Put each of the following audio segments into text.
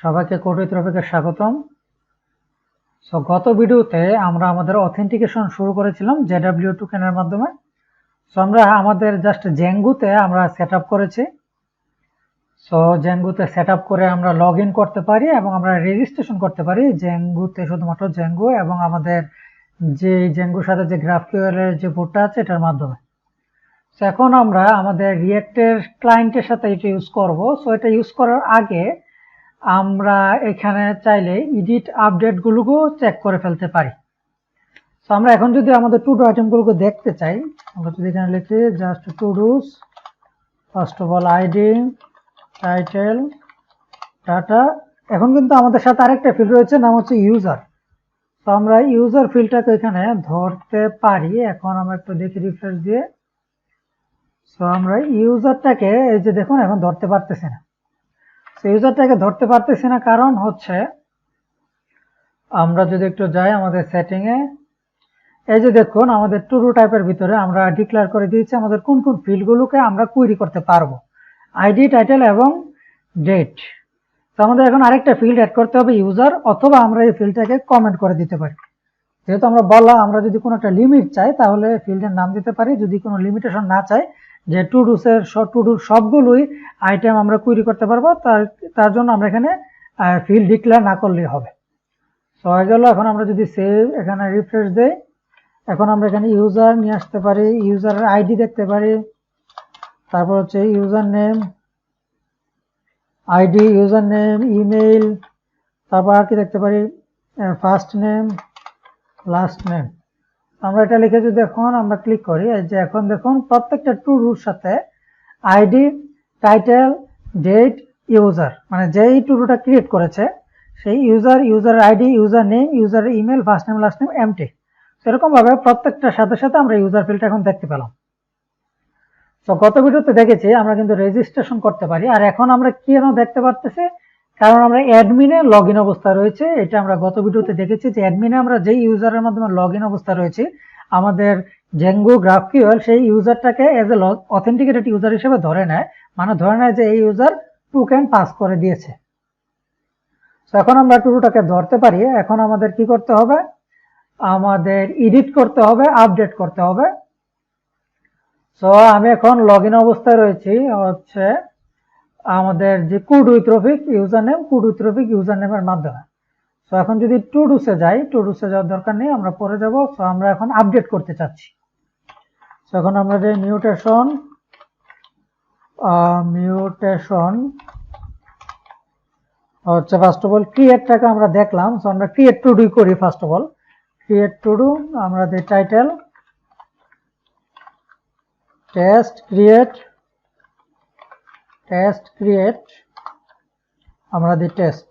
সবাইকে code with রফিকে স্বাগতম। So গত ভিডিওতে আমরা আমাদের অথেন্টিকেশন শুরু করেছিলাম জেডাব্লিউ টোকেনের মাধ্যমে। সো আমরা আমাদের জাস্ট জেঙ্গুতে আমরা সেট আপ করেছি। সো জেঙ্গুতে সেট আপ করে আমরা লগ ইন করতে পারি এবং আমরা রেজিস্ট্রেশন করতে পারি জেঙ্গুতে, শুধুমাত্র জেঙ্গু এবং আমাদের যে জেঙ্গুর সাথে যে গ্রাফকিউএল এর যে বোর্ডটা আছে এটার মাধ্যমে। সো এখন আমরা আমাদের রিয়েক্টের ক্লায়েন্টের সাথে এটা ইউজ করব। সো এটা ইউজ করার আগে আমরা এখানে চাইলে এডিট আপডেট গুলোকেও চেক করে ফেলতে পারি। তো আমরা এখন যদি আমাদের টু ডু আইটেম গুলোকে দেখতে চাই, আমরা যদি এখানে লিখি just to dos, first of all ID, title, data. এখন কিন্তু আমাদের সাথে আরেকটা ফিল্ড রয়েছে, নাম হচ্ছে ইউজার। তো আমরা ইউজার ফিল্ডটাকে এখানে ধরতে পারি। এখন আমরা একটু দেখি রিফ্রেশ দিয়ে। তো আমরা ইউজারটাকে এই যে দেখুন এখন ধরতে পারতেছি না। ইউজারটাকে ধরতে পারতেছি না কারণ হচ্ছে আমরা যদি একটু যাই আমাদের সেটিং এ, এই যে দেখুন আমাদের টু ডু টাইপের ভিতরে আমরা ডিক্লেয়ার করে দিয়েছি আমাদের কোন কোন ফিল্ডগুলোকে আমরা কুইরি করতে পারবো, আইডি, টাইটেল এবং ডেট। তো আমাদের এখন আরেকটা ফিল্ড অ্যাড করতে হবে ইউজার, অথবা আমরা এই ফিল্ডটাকে কমেন্ট করে দিতে পারি। যেহেতু আমরা বললাম আমরা যদি কোনো একটা লিমিট চাই তাহলে ফিল্ডের নাম দিতে পারি, যদি কোনো লিমিটেশন না চাই যে টু ডুর সবগুলোই আইটেম আমরা কুইরি করতে পারবো, তার জন্য আমরা এখানে ফিল্ড ডিক্লেয়ার না করলেই হবে। সো হয়ে গেল। এখন আমরা যদি সেভ এখানে রিফ্রেশ দেই, এখন আমরা এখানে ইউজার নিয়ে আসতে পারি, ইউজারের আইডি দেখতে পারি, তারপর হচ্ছে user name, ID, user name, email, তারপর আর কি দেখতে পারি, ফার্স্ট নেম, লাস্ট নেম। আমরা এটা লিখে যদি এখন আমরা ক্লিক করি, যে এখন দেখুন প্রত্যেকটা টু ডুর সাথে আইডি, টাইটেল, ডেট, ইউজার, মানে যেই টু ডুটা ক্রিয়েট করেছে সেই ইউজারের আইডি, ইউজার নেম, ইউজারের email, first name, last name, empty. সেরকম ভাবে প্রত্যেকটার সাথে সাথে আমরা ইউজার ফিল্ডটা এখন দেখতে পেলাম। তো গত ভিডিওতে দেখেছি আমরা কিন্তু রেজিস্ট্রেশন করতে পারি, আর এখন আমরা কেন দেখতে পারতেছি, কারণ আমরা অ্যাডমিনে লগ ইন অবস্থা রয়েছে। এটা আমরা গত ভিডিওতে দেখেছি যে অ্যাডমিনে আমরা যেই ইউজারের মাধ্যমে লগ ইন অবস্থা রয়েছে, আমাদের জেঙ্গু গ্রাফকিউএল সেই ইউজারটাকে এজ এ অথেন্টিকেটেড ইউজার হিসেবে ধরে নেয়, মানে ধরে নেয় যে এই ইউজার টোকেন পাস করে দিয়েছে। তো এখন আমরা টুটাকে ধরতে পারি। এখন আমাদের কি করতে হবে, আমাদের এডিট করতে হবে, আপডেট করতে হবে। সো আমি এখন লগ ইন অবস্থায় রয়েছি হচ্ছে আমাদের যে code with Rafiq user name, code with Rafiq user নেমের মাধ্যমে। সো এখন যদি টু ডুসে যাই, টু ডুসে যাওয়ার দরকার নেই, আমরা পরে যাব। সো আমরা এখন আপডেট করতে চাচ্ছি। সো এখন আমরা যে মিউটেশন হচ্ছে ফার্স্ট অফ অল ক্রিয়েটটাকে আমরা দেখলাম। সো আমরা ক্রিয়েট টু ডু করি। First of all create to do, আমরা দিই টাইটেল টেস্ট ক্রিয়েট, আমরা দিই টেস্ট।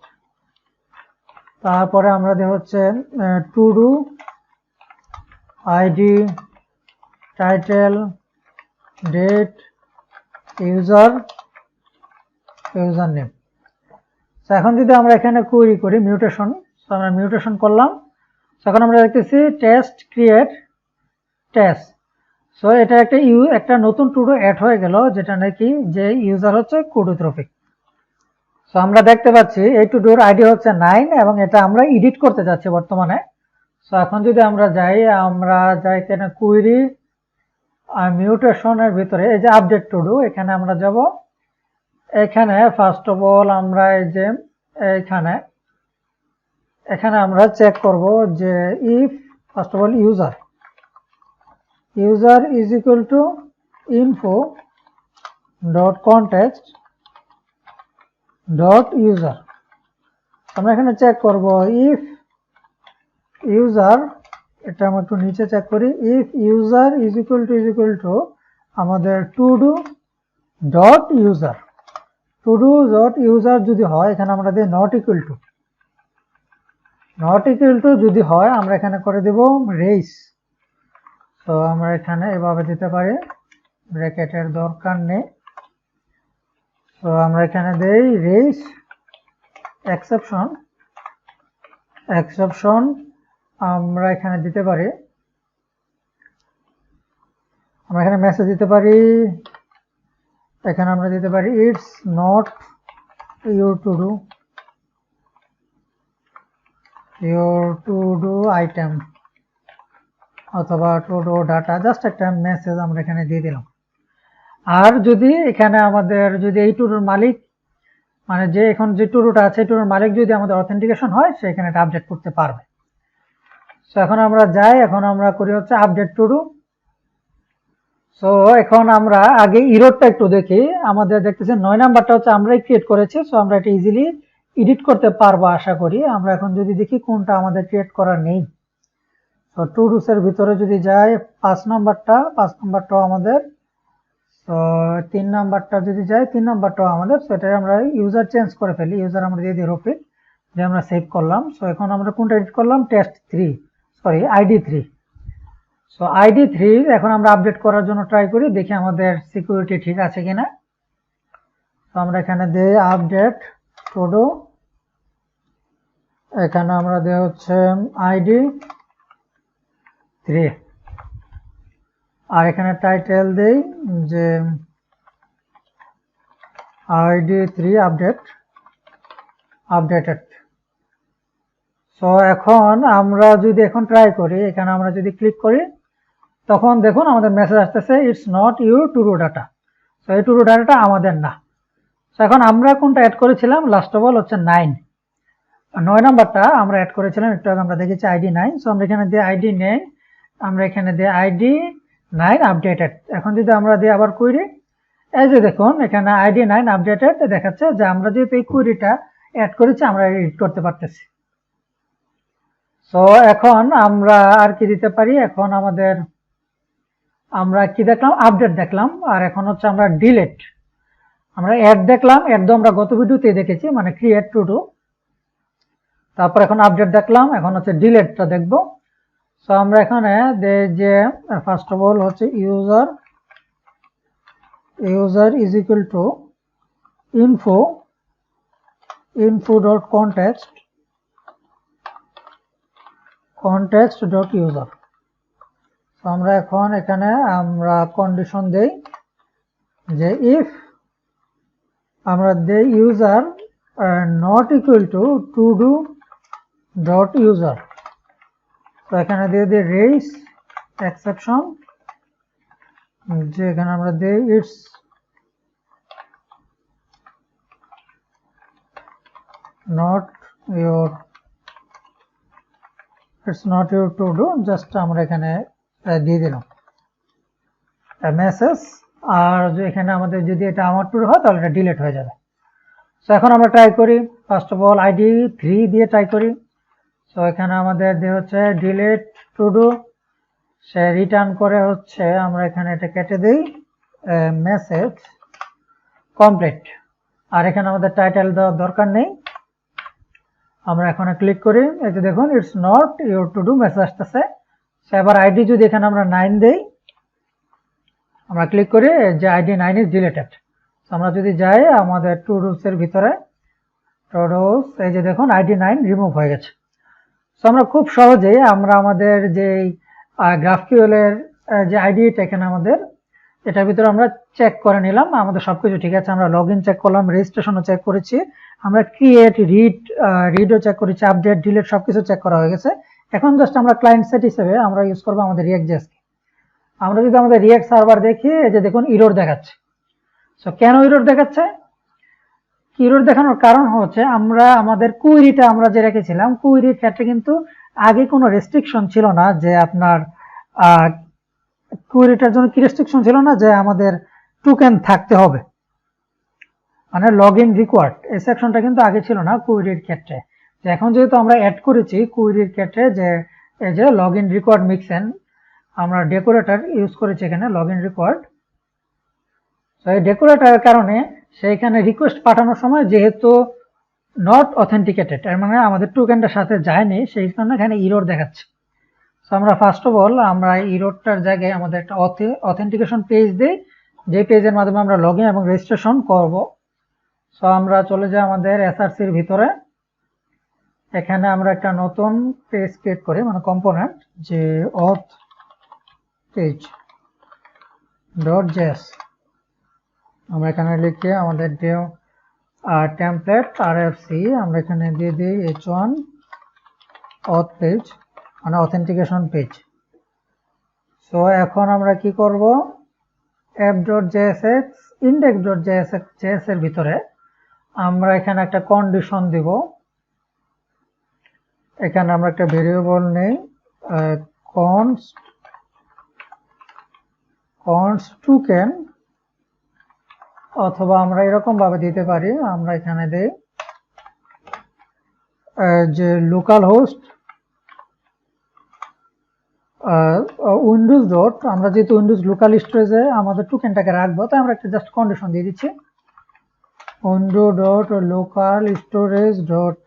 তারপরে আমরা দিই হচ্ছে to do ID, title, date, username. এখন যদি আমরা এখানে কুইরি করি মিউটেশন, আমরা মিউটেশন করলাম। এখন আমরা দেখতেছি টেস্ট ক্রিয়েট টেস্ট। সো এটা একটা নতুন টু ডু অ্যাড হয়ে গেল, যেটা নাকি যে ইউজার হচ্ছে কোড উইথ রফিক। সো আমরা দেখতে পাচ্ছি এই টু ডুর আইডি হচ্ছে 9 এবং এটা আমরা এডিট করতে যাচ্ছি বর্তমানে। সো এখন যদি আমরা যাই এখানে কুইরি আর মিউটেশনের ভিতরে এই যে আপডেট টু ডু, এখানে আমরা যাব। এখানে ফার্স্ট অফ অল আমরা এই যে এখানে আমরা চেক করব যে if first of all user is equal to info dot context dot user। আমরা এখানে চেক করব if user, এটা আমরা একটু নিচে চেক করি, if user is equal to আমাদের to do dot user যদি হয়, এখানে আমরা দিই not equal to যদি হয় আমরা এখানে করে দেব রেস। তো আমরা এখানে এভাবে দিতে পারি, ব্র্যাকেটের দরকার নেই। তো আমরা এখানে দেই রেস এক্সেপশন, আমরা এখানে দিতে পারি, আমরা এখানে মেসেজ দিতে পারি, এখানে আমরা দিতে পারি it's not your to do, your to do item অথবা to do data, জাস্ট একটা মেসেজ আমরা এখানে দিয়ে দিলাম। আর যদি এখানে আমাদের যদি এই টুডুর মালিক মানে যে এখন যে টুডুটা আছে টুডুর মালিক যদি আমাদের অথেন্টিকেশন হয় সে এখানে এটা আপডেট করতে পারবে। সো এখন আমরা যাই, এখন আমরা করি হচ্ছে আপডেট টুডু। সো এখন আমরা আগে ইরোরটা একটু দেখি। আমাদের দেখতেছেন 9 নাম্বারটা হচ্ছে আমরাই ক্রিয়েট করেছি, সো আমরা এটা ইজিলি এডিট করতে পারবো আশা করি। আমরা এখন যদি দেখি কোনটা আমাদের ক্রিয়েট করা নেই, তো টুডুস এর ভিতরে যদি যাই 5 নাম্বারটাও আমাদের, তো 3 নাম্বারটা যদি যাই 3 নাম্বারটাও আমাদের। সো এটা আমরা ইউজার চেঞ্জ করে ফেলি, ইউজার আমরা দিয়ে দিই রফিক, যে আমরা সেভ করলাম। সো এখন আমরা কোনটা এডিট করলাম, আইডি 3। সো আইডি 3 এখন আমরা আপডেট করার জন্য ট্রাই করি, দেখি আমাদের সিকিউরিটি ঠিক আছে কিনা। তো আমরা এখানে দিই আপডেট টুডু, এখানে আমরা দিই হচ্ছে আইডি 3, আর এখানে টাইটেল দেই যে আইডি 3 আপডেটেড। সো এখন আমরা যদি এখন ট্রাই করি, এখানে আমরা যদি ক্লিক করি তখন দেখুন আমাদের মেসেজ আসতেছে it's not your Tudu data. So এই টুডু ডাটাটা আমাদের না। সো এখন আমরা কোনটা অ্যাড করেছিলাম, লাস্ট অফ অল হচ্ছে 9 নাম্বারটা আমরা অ্যাড করেছিলাম একটু আগে, আমরা দেখেছি আইডি 9। সো আমরা এখানে দিই আইডি 9, আমরা এখানে দিই আইডি 9 আপডেটেড। এখন যদি আমরা দিই আবার কুইরি, এই যে দেখুন এখানে আইডি 9 আপডেটেড দেখাচ্ছে যে আমরা যেহেতু এই কুইরিটা অ্যাড করেছি আমরা এডিট করতে পারতেছি। সো এখন আমরা আর কি দিতে পারি, এখন আমাদের আমরা কি দেখলাম, আপডেট দেখলাম, আর এখন হচ্ছে আমরা ডিলেট, আমরা অ্যাড দেখলাম, অ্যাড তো আমরা গত ভিডিওতে দেখেছি মানে ক্রিয়েট টু ডু, তারপর এখন আপডেট দেখলাম, এখন হচ্ছে ডিলেটটা দেখব। সো আমরা এখানে যে ফার্স্ট অফ অল হচ্ছে user is equal two info dot context dot user. আমরা এখন এখানে আমরা কন্ডিশন দেই যে ইফ আমরা দেই user not equal to do dot user, তো এখানে দিয়ে দিই রেইজ এক্সেপশন, যে এখানে আমরা দিই it's not your to do, just আমরা এখানে দিয়ে দিলাম মেসেজ। আর এখানে আমাদের যদি এটা আমার টু হয় তাহলে এটা ডিলিট হয়ে যাবে। সো এখন আমরা ট্রাই করি, ফার্স্ট অফ অল আইডি 3 দিয়ে ট্রাই করি। সো এখানে আমাদের দিয়ে হচ্ছে delete to do, say return করে হচ্ছে আমরা এখানে এটা কেটে দিই মেসেজ কমপ্লিট। আর এখানে আমাদের টাইটেল দেওয়ার দরকার নেই, আমরা এখানে ক্লিক করি, এই যে দেখুন it's not your to do message আসতেছে। এবার আইডি যদি এখানে আমরা 9 দেই, আমরা ক্লিক করি যে আইডি 9 ইজ ডিলিটেড। আমরা যদি যাই আমাদের টু ডুস এর ভিতরে, টু ডুস, এই যে দেখুন আইডি 9 রিমুভ হয়ে গেছে। সো আমরা খুব সহজেই আমরা আমাদের যে গ্রাফকিউএল এর যে আইডিটা এখানে আমাদের এটার ভিতরে আমরা চেক করে নিলাম, আমাদের সবকিছু ঠিক আছে। আমরা লগ ইন চেক করলাম, রেজিস্ট্রেশনও চেক করেছি, আমরা ক্রিয়েট রিডও চেক করেছি, আপডেট ডিলিট সবকিছু চেক করা হয়ে গেছে। এখন জাস্ট আমরা ক্লায়েন্ট সেট হিসেবে আমরা ইউজ করবো আমাদের রিঅ্যাক্ট.জেএস কে। আমরা যদি আমাদের রিঅ্যাক্ট সার্ভার দেখি, এই যে দেখুন ইরর দেখাচ্ছে। সো কেন ইরর দেখাচ্ছে, ইরর দেখানোর কারণ হচ্ছে আমরা আমাদের কুইরিটা আমরা যে রেখেছিলাম, কুইরির ক্ষেত্রে কিন্তু আগে কোনো রেস্ট্রিকশন ছিল না যে আপনার কুইরিটার জন্য কি রেস্ট্রিকশন ছিল না যে আমাদের টোকেন থাকতে হবে, মানে লগ ইন রিকোয়ার্ড, এই সেকশনটা কিন্তু আগে ছিল না কুইরির ক্ষেত্রে। এখন যেহেতু আমরা অ্যাড করেছি কুইরির ক্ষেত্রে যে এই যে লগ ইন রিকোয়ার্ড মিক্সেন, আমরা ডেকোরেটর ইউজ করেছি এখানে লগ ইন রিকোয়ার্ড। তো এই ডেকোরেটরের কারণে সেইখানে রিকোয়েস্ট পাঠানোর সময় যেহেতু নট অথেন্টিকেটেড, এর মানে আমাদের টোকেনটার সাথে যায়নি, সেই কারণে এখানে ইরর দেখাচ্ছে। সো আমরা ফার্স্ট অফ অল আমরা ইররটার জায়গায় আমাদের একটা অথেন্টিকেশন পেজ দিই, যে পেজের মাধ্যমে আমরা লগ ইন এবং রেজিস্ট্রেশন করব। সো আমরা চলে যাই আমাদের এসআরসির ভিতরে, এখানে আমরা একটা নতুন পেজ ক্রিয়েট করি, মানে কম্পোনেন্ট যে অথ পেজ ডট জেএস, আমরা এখানে লিখে আমাদের টেমপ্লেট আরএফসি আমরা এখানে দিয়ে দিই h1 অথ পেজ মানে অথেন্টিকেশন পেজ। সো এখন আমরা কি করব, app.jsx index.jsx এর ভিতরে আমরা এখানে একটা কন্ডিশন দিব। এখানে আমরা একটা ভেরিয়েবল নেই const token, অথবা আমরা এরকম ভাবে দিতে পারি, আমরা এখানে দেই যে লোকাল হোস্ট উইন্ডোজ ডট, আমরা যেহেতু উইন্ডোজ লোকাল স্টোরেজে আমাদের টোকেনটাকে রাখবো, তাই আমরা একটা জাস্ট কন্ডিশন দিয়ে দিচ্ছি window dot local storage dot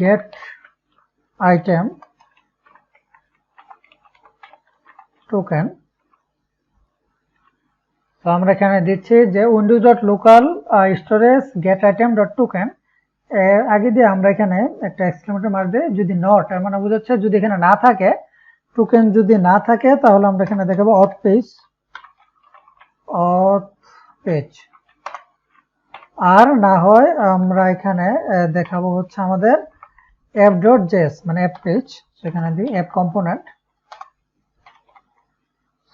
gate item token. তো আমরা এখানে দিচ্ছি যে Windows dot local storage gate item dot token, এর আগে দিয়ে আমরা এখানে একটা এক্সক্লেমেটর মার্ক দিই, যদি নট এর মানে বোঝাচ্ছে যদি এখানে না থাকে, টোকেন যদি না থাকে, তাহলে আমরা এখানে দেখাবো অথ পেজ, আর না হয় আমরা এখানে দেখাবো হচ্ছে আমাদের app.js মানে অ্যাপ পেজ, সেখানে দিই অ্যাপ কম্পোনেন্ট।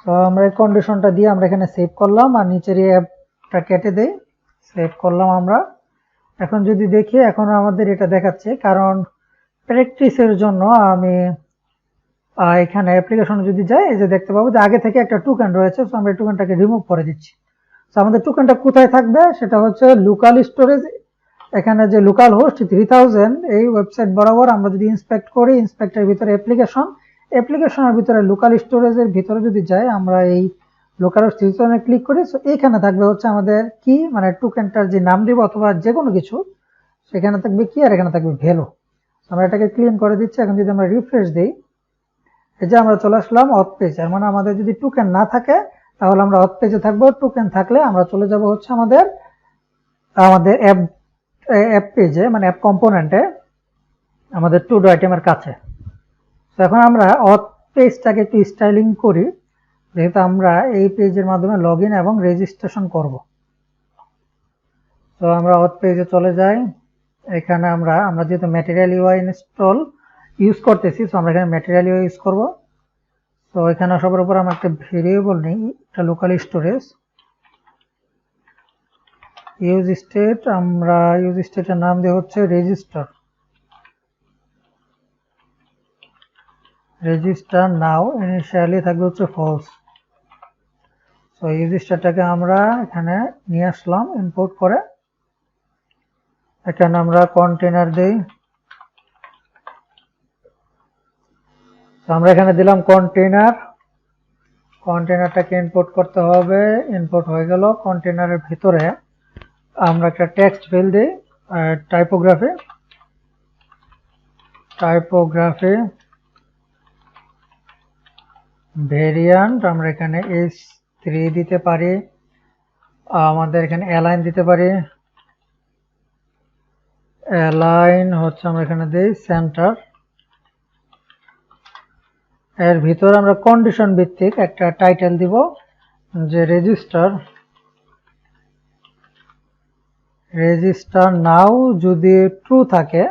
তো আমরা এই কন্ডিশনটা দিয়ে আমরা এখানে সেভ করলাম, আর নিচের এই অ্যাপটা কেটে দেই, সেভ করলাম আমরা। এখন যদি দেখি, এখন আমাদের এটা দেখাচ্ছে, কারণ প্র্যাকটিসের জন্য আমি এখানে অ্যাপ্লিকেশনে যদি যাই, এই যে দেখতে পাবো যে আগে থেকে একটা টোকেন রয়েছে, তো আমরা এই টোকেনটাকে রিমুভ করে দিচ্ছি। তো আমাদের টোকেনটা কোথায় থাকবে, সেটা হচ্ছে লোকাল স্টোরেজ, এখানে যে লোকাল হোস্ট 3000 এই ওয়েবসাইট বরাবর আমরা যদি ইন্সপেক্ট করি, ইন্সপেক্টের ভিতরে অ্যাপ্লিকেশনের ভিতরে লোকাল স্টোরেজের ভিতরে যদি যাই, আমরা এই লোকাল হোস্ট 3000 ক্লিক করি, সো এখানে থাকবে হচ্ছে আমাদের কি, মানে টোকেনটার যে নাম দিব অথবা যে কোনো কিছু, সেখানে থাকবে কি, আর এখানে থাকবে ভ্যালু। আমরা এটাকে ক্লিন করে দিচ্ছি। এখন যদি আমরা রিফ্রেশ দিই, এই যে আমরা চলে আসলাম অথ পেজ, এর মানে আমাদের যদি টোকেন না থাকে তাহলে আমরা অথ পেজে থাকবো, টোকেন থাকলে আমরা চলে যাব হচ্ছে আমাদের অ্যাপ পেজে মানে অ্যাপ কম্পোনেন্টে আমাদের টু ডু আইটেমের কাছে। তো এখন আমরা অথ পেজটাকে একটু স্টাইলিং করি, যেহেতু আমরা এই পেজের মাধ্যমে লগ ইন এবং রেজিস্ট্রেশন করব। তো আমরা অথ পেজে চলে যাই, এখানে আমরা যেহেতু ম্যাটেরিয়াল ইউআই ইনস্টল ইউজ করতেছি, তো আমরা এখানে ম্যাটেরিয়াল ইউআই ইউজ করব। তো এখানে সবার উপর আমরা একটা ভেরিয়েবল নেই, একটা লোকাল স্টোরেজ ইউজ স্টেট, আমরা ইউজ স্টেটের নাম দিয়ে হচ্ছে রেজিস্টার নাও, ইনিশিয়ালি থাকবে হচ্ছে ফলস। তো ইউজ স্টেটটাকে আমরা এখানে নিয়ে আসলাম ইম্পোর্ট করে, এখানে আমরা কন্টেনার দেই, তো আমরা এখানে দিলাম কন্টেনারটাকে ইম্পোর্ট করতে হবে, ইম্পোর্ট হয়ে গেল। কন্টেনারের ভিতরে আমরা একটা টেক্সট ফিল্ড দিই, টাইপোগ্রাফি ভেরিয়েন্ট, আমরা এখানে H3 দিতে পারি, আমাদের এখানে অ্যালাইন দিতে পারি, অ্যালাইন হচ্ছে আমরা এখানে দিই সেন্টার। এর ভিতরে আমরা কন্ডিশন ভিত্তিক একটা টাইটেল দিব যে রেজিস্টার নাও, যদি ট্রু থাকে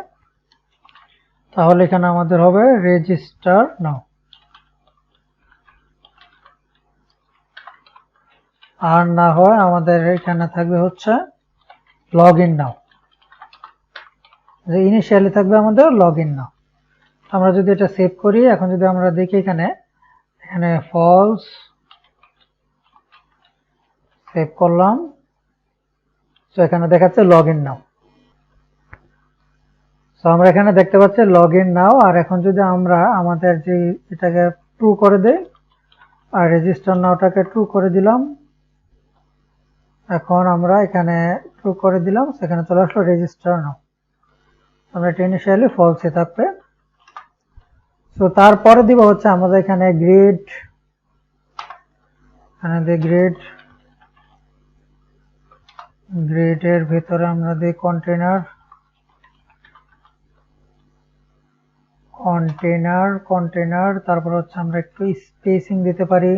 তাহলে এখানে আমাদের হবে রেজিস্টার নাও, আর না হয় আমাদের এখানে থাকবে হচ্ছে লগ ইন নাও, যে ইনিশিয়ালি থাকবে আমাদের লগ ইন নাও। আমরা যদি এটা সেভ করি, এখন যদি আমরা দেখি এখানে ফলস, সেভ করলাম, তো এখানে দেখাচ্ছে লগ ইন নাও। তো আমরা এখানে দেখতে পাচ্ছি লগ ইন নাও। আর এখন যদি আমরা আমাদের যে এটাকে ট্রু করে দেই, আর রেজিস্টার নাওটাকে ট্রু করে দিলাম, এখন আমরা এখানে ট্রু করে দিলাম, সেখানে চলে আসলো রেজিস্টার নাও, আমরা এটা ইনিশিয়ালি ফলসে থাকবে। তো তারপরে দিব হচ্ছে আমাদের এখানে গ্রিড, গ্রিডের ভিতরে আমরা দিই কন্টেনার, তারপর হচ্ছে আমরা একটু স্পেসিং দিতে পারি,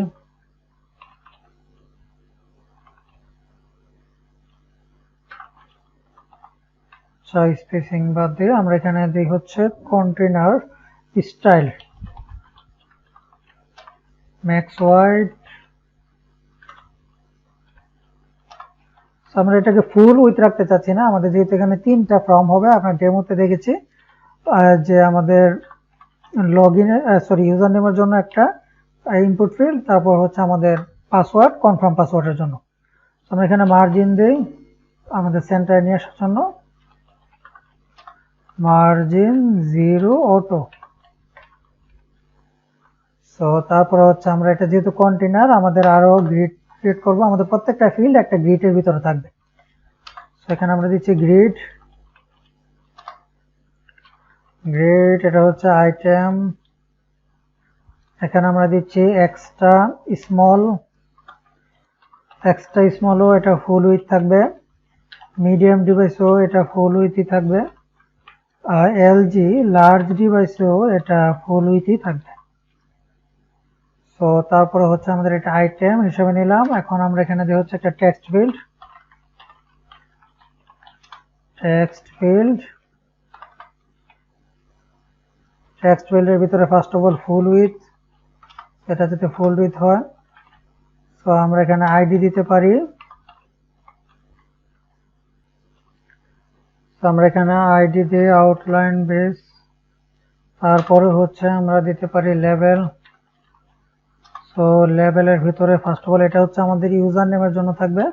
আচ্ছা, স্পেসিং বাদ দিয়ে আমরা এখানে দিই হচ্ছে কন্টেনার স্টাইল ম্যাক্স ওয়াইড। আমরা এটাকে ফুল উইথ রাখতে চাচ্ছি না, আমাদের যেহেতু এখানে 3টা ফর্ম হবে, আপনার ডেমোতে দেখেছি যে আমাদের লগইন সরি ইউজার নেমের জন্য একটা ইনপুট ফিল্ড, তারপর হচ্ছে আমাদের পাসওয়ার্ড কনফার্ম পাসওয়ার্ডের জন্য। আমরা এখানে মার্জিন দেই আমাদের সেন্টারে নিয়ে আসার জন্য, মার্জিন 0 অটো। সো তারপর হচ্ছে আমরা এটা যেহেতু কন্টেনার, আমাদের আরো গ্রিড ক্রিয়েট করব, আমাদের প্রত্যেকটা ফিল্ড একটা গ্রিডের ভিতরে থাকবে। সো এখানে আমরা দিচ্ছি গ্রিড, এটা হচ্ছে আইটেম, এখানে আমরা দিচ্ছি এক্সট্রা স্মলও এটা ফুল উইথ থাকবে, মিডিয়াম ডিভাইসও এটা ফুল উইথই থাকবে, এলজি লার্জ ডিভাইসও এটা ফুল উইথই থাকবে। সো তারপরে হচ্ছে আমাদের এটা আইটেম হিসেবে নিলাম। এখন আমরা এখানে দিয়ে হচ্ছে একটা টেক্সট ফিল্ডের ভিতরে first of all full with, এটা যাতে ফুল উইথ হয়। তো আমরা এখানে আইডি দিতে পারি, আমরা এখানে আইডি দিয়ে আউটলাইন বেস, তারপরে হচ্ছে আমরা দিতে পারি লেভেল। সো লেভেলের ভিতরে ফার্স্ট অফ অল এটা হচ্ছে আমাদের ইউজার নেমের জন্য থাকবে,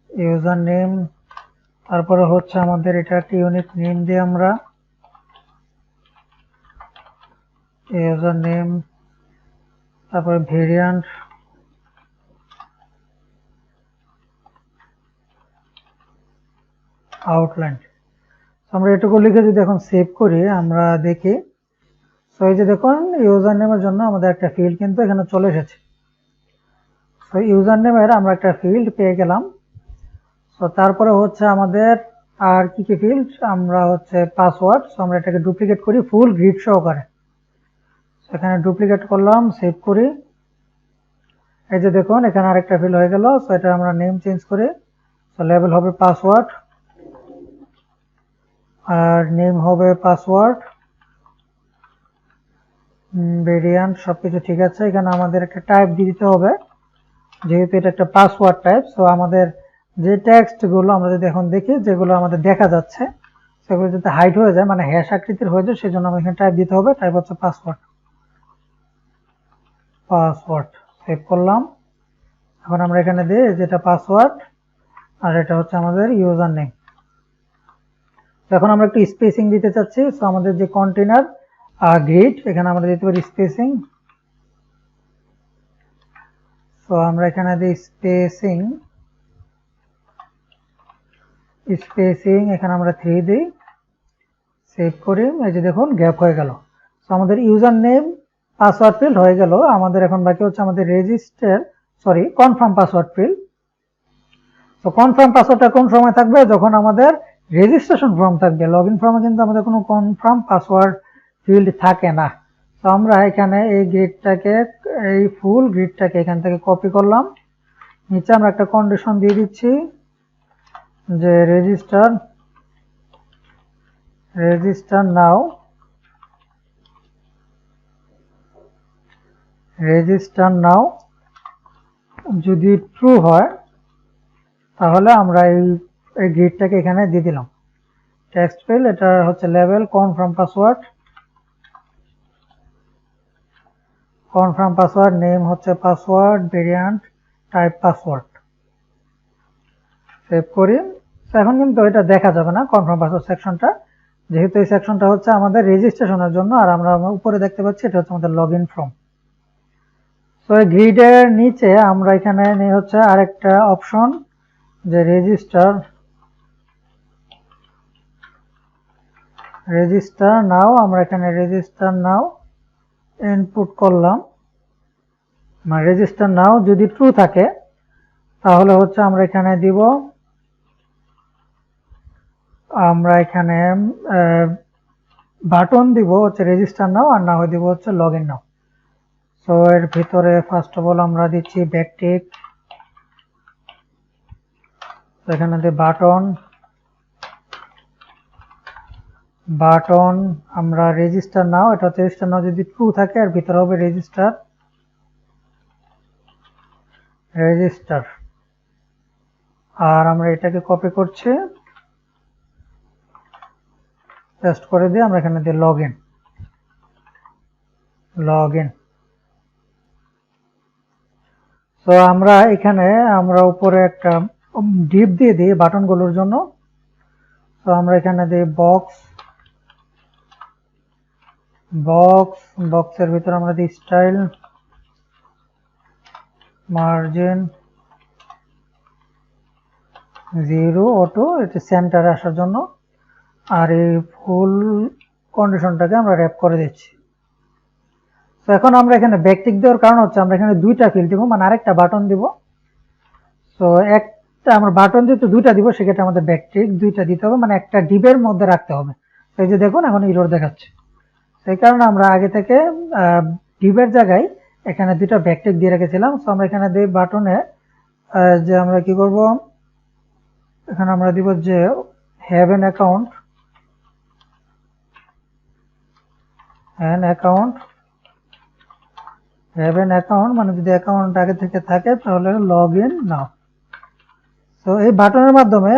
ইউজার নেম, তারপরে হচ্ছে আমাদের এটা একটা ইউনিক নেম দিয়ে আমরা ইউজার নেম, তারপরে ভেরিয়েন্ট, আউটলাইন। আমরা এটুকু লিখে যদি এখন সেভ করি আমরা দেখি, সো এই যে দেখুন ইউজার নেমের জন্য আমাদের একটা ফিল্ড কিন্তু এখানে চলে এসেছে। সো ইউজার নেমের আমরা একটা ফিল্ড পেয়ে গেলাম। সো তারপরে হচ্ছে আমাদের আর কি কি ফিল্ড, আমরা হচ্ছে পাসওয়ার্ড, সো আমরা এটাকে ডুপ্লিকেট করি ফুল গ্রিড সহকারে। এখানে ডুপ্লিকেট করলাম, সেভ করি, এই যে দেখুন এখানে আরেকটা ফিল্ড হয়ে গেল। সো এটা আমরা নেম চেঞ্জ করি, সো লেভেল হবে পাসওয়ার্ড আর নেম হবে পাসওয়ার্ড, ভেরিয়েন্ট সবকিছু ঠিক আছে। এখানে আমাদের একটা টাইপ দিয়ে দিতে হবে, যেহেতু এটা একটা পাসওয়ার্ড টাইপ। সো আমাদের যে টেক্সট গুলো আমরা যদি এখন দেখি, যেগুলো আমাদের দেখা যাচ্ছে সেগুলো যাতে হাইড হয়ে যায়, মানে হ্যাশ আকৃতির হয়ে যায়, সেজন্য আমাদের এখানে টাইপ দিতে হবে, টাইপ হচ্ছে পাসওয়ার্ড। সেভ করলাম। এখন আমরা এখানে দিই যেটা পাসওয়ার্ড আর এটা হচ্ছে আমাদের ইউজার নেম। এখন আমরা একটু স্পেসিং দিতে চাচ্ছি, সো আমাদের যে কন্টেনার গ্রিড, এখানে আমরা দিতে পারি স্পেসিং। সো আমরা এখানে দিই স্পেসিং, এখানে আমরা 3 দিই, সেভ করি, এই যে দেখুন গ্যাপ হয়ে গেল। সো আমাদের ইউজার নেম পাসওয়ার্ড ফিল্ড হয়ে গেল। আমাদের এখন বাকি হচ্ছে আমাদের কনফার্ম পাসওয়ার্ড ফিল্ড। তো কনফার্ম পাসওয়ার্ডটা কোন সময় থাকবে, যখন আমাদের রেজিস্ট্রেশন ফর্ম থাকবে। লগইন ফর্মে কিন্তু আমাদের কোনো কনফার্ম পাসওয়ার্ড ফিল্ড থাকে না। তো আমরা এখানে এই ফুল গ্রিডটাকে এখান থেকে কপি করলাম, নিচে আমরা একটা কন্ডিশন দিয়ে দিচ্ছি যে রেজিস্টার নাও যদি ট্রু হয় তাহলে আমরা এই গ্রিডটাকে এখানে দিয়ে দিলাম। টেক্সট ফিল্ড, এটা হচ্ছে লেভেল কনফার্ম পাসওয়ার্ড, নেম হচ্ছে password, variant type password. Save করি। এখন কিন্তু এটা দেখা যাবে না কনফার্ম পাসওয়ার্ড সেকশনটা, যেহেতু এই সেকশনটা হচ্ছে আমাদের রেজিস্ট্রেশনের জন্য, আর আমরা উপরে দেখতে পাচ্ছি এটা হচ্ছে আমাদের লগইন ফর্ম। সো এই গ্রিডের নিচে আমরা এখানে নিয়ে হচ্ছে আরেকটা অপশন যে রেজিস্টার নাও, আমরা এখানে রেজিস্টার নাও ইনপুট করলাম। মানে রেজিস্টার নাও যদি ট্রু থাকে তাহলে হচ্ছে আমরা এখানে দিব, আমরা এখানে বাটন দিব হচ্ছে রেজিস্টার নাও, আর না হয় দিব হচ্ছে লগইন নাও। সো এর ভিতরে ফার্স্ট অফ অল আমরা দিচ্ছি ব্যাকটিক, এখানে দিয়ে বাটন, বাটন আমরা রেজিস্টার নাও, এটা হচ্ছে রেজিস্টার নাও যদি ট্রু থাকে আর ভিতরে হবে রেজিস্টার রেজিস্টার। আর আমরা এটাকে কপি করছি, পেস্ট করে দিয়ে আমরা এখানে দিয়ে লগইন লগইন। তো আমরা এখানে আমরা উপরে একটা ডিপ দিয়ে দিই বাটনগুলোর জন্য। তো আমরা এখানে দিই বক্স বক্স বক্সের ভিতরে আমরা দিই স্টাইল মার্জিন 0 অটো, এটা সেন্টারে আসার জন্য। আর এই ফুল কন্ডিশনটাকে আমরা র‍্যাপ করে দিচ্ছি। তো এখন আমরা এখানে ব্যাকটিক দেওয়ার কারণ হচ্ছে আমরা এখানে দুইটা ফিল্ড দিব, মানে আরেকটা বাটন দিব। তো একটা আমরা বাটন যেহেতু দুইটা দিব সেক্ষেত্রে আমাদের ব্যাকটিক দুইটা দিতে হবে, মানে একটা ডিবের মধ্যে রাখতে হবে। এই যে দেখুন এখন এরর দেখাচ্ছে, সেই কারণে আমরা আগে থেকে ডিবের জায়গায় এখানে দুইটা ব্যাকটিক দিয়ে রেখেছিলাম। তো আমরা এখানে দিই বাটনে যে আমরা কি করব, এখানে আমরা দিব যে হ্যাভ অ্যান অ্যাকাউন্ট মানে যদি অ্যাকাউন্ট আগে থেকে থাকে তাহলে লগ ইন নাও। তো এই বাটনের মাধ্যমে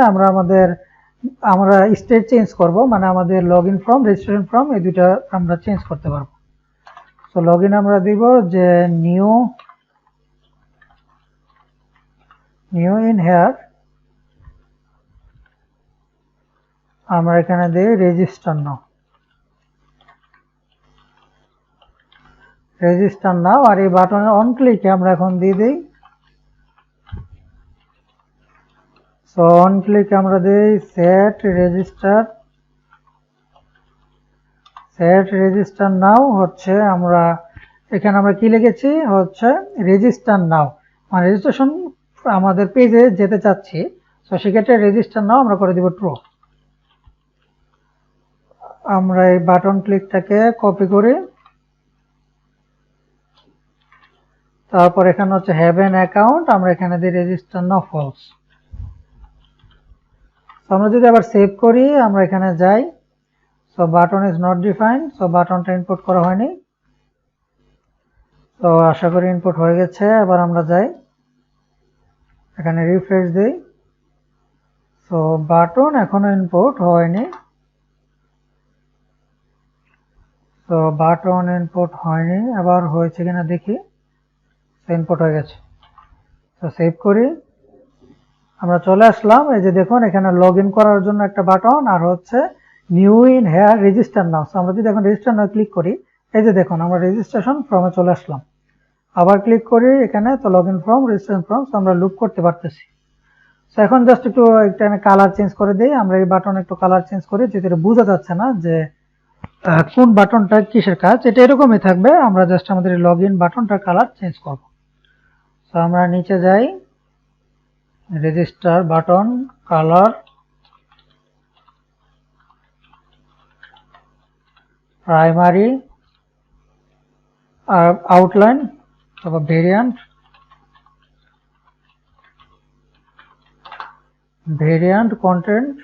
আমরা স্টেট চেঞ্জ করব, মানে আমাদের log in form registration form এই দুইটা আমরা চেঞ্জ করতে পারবো। তো লগ ইন আমরা দিব যে নিউ ইন হেয়ার, আমরা এখানে দিই রেজিস্টার নাও। আর এই বাটনের অন ক্লিকে আমরা এখন দিয়ে দিই, সো অন ক্লিক আমরা দিই সেট রেজিস্টার নাও। হচ্ছে আমরা এখানে আমরা কি লিখেছি হচ্ছে রেজিস্টার নাও, মানে রেজিস্ট্রেশন আমাদের পেজে যেতে চাচ্ছি। তো সেক্ষেত্রে রেজিস্টার নাও আমরা করে দিব ট্রু। আমরা এই বাটন ক্লিকটাকে কপি করি, তারপর এখানে হচ্ছে হ্যাভ অ্যান অ্যাকাউন্ট, আমরা এখানে দিই রেজিস্টার নাও ফলস। তো আমরা যদি আবার সেভ করি, আমরা এখানে যাই, so button is not defined, so বাটনটা ইনপুট করা হয়নি। তো আশা করি ইনপুট হয়ে গেছে। এবার আমরা যাই এখানে রিফ্রেশ দিই, সো বাটন এখনো ইনপুট হয়নি। তো বাটন ইনপুট হয়নি, আবার হয়েছে কিনা দেখি। ইনপুট হয়ে গেছে। তো সেভ করি, আমরা চলে আসলাম। এই যে দেখুন এখানে লগ ইন করার জন্য একটা বাটন আর হচ্ছে নিউ ইন হেয়ার রেজিস্টার নাও। আমরা যদি এখন রেজিস্টার নাও ক্লিক করি, এই যে দেখুন আমরা রেজিস্ট্রেশন ফর্মে চলে আসলাম। আবার ক্লিক করি এখানে, তো log in form registration form, আমরা লুপ করতে পারতেছি। তো এখন জাস্ট একটু এখানে কালার চেঞ্জ করে দিই, আমরা এই বাটন একটু কালার চেঞ্জ করি, যেটা বোঝা যাচ্ছে না যে কোন বাটনটা কিসের কাজ। এটা এরকমই থাকবে, আমরা জাস্ট আমাদের লগ ইন বাটনটার কালার চেঞ্জ করব। তো আমরা নিচে যাই, register button colour primary outline, তারপর ভেরিয়েন্ট কন্টেন্ট।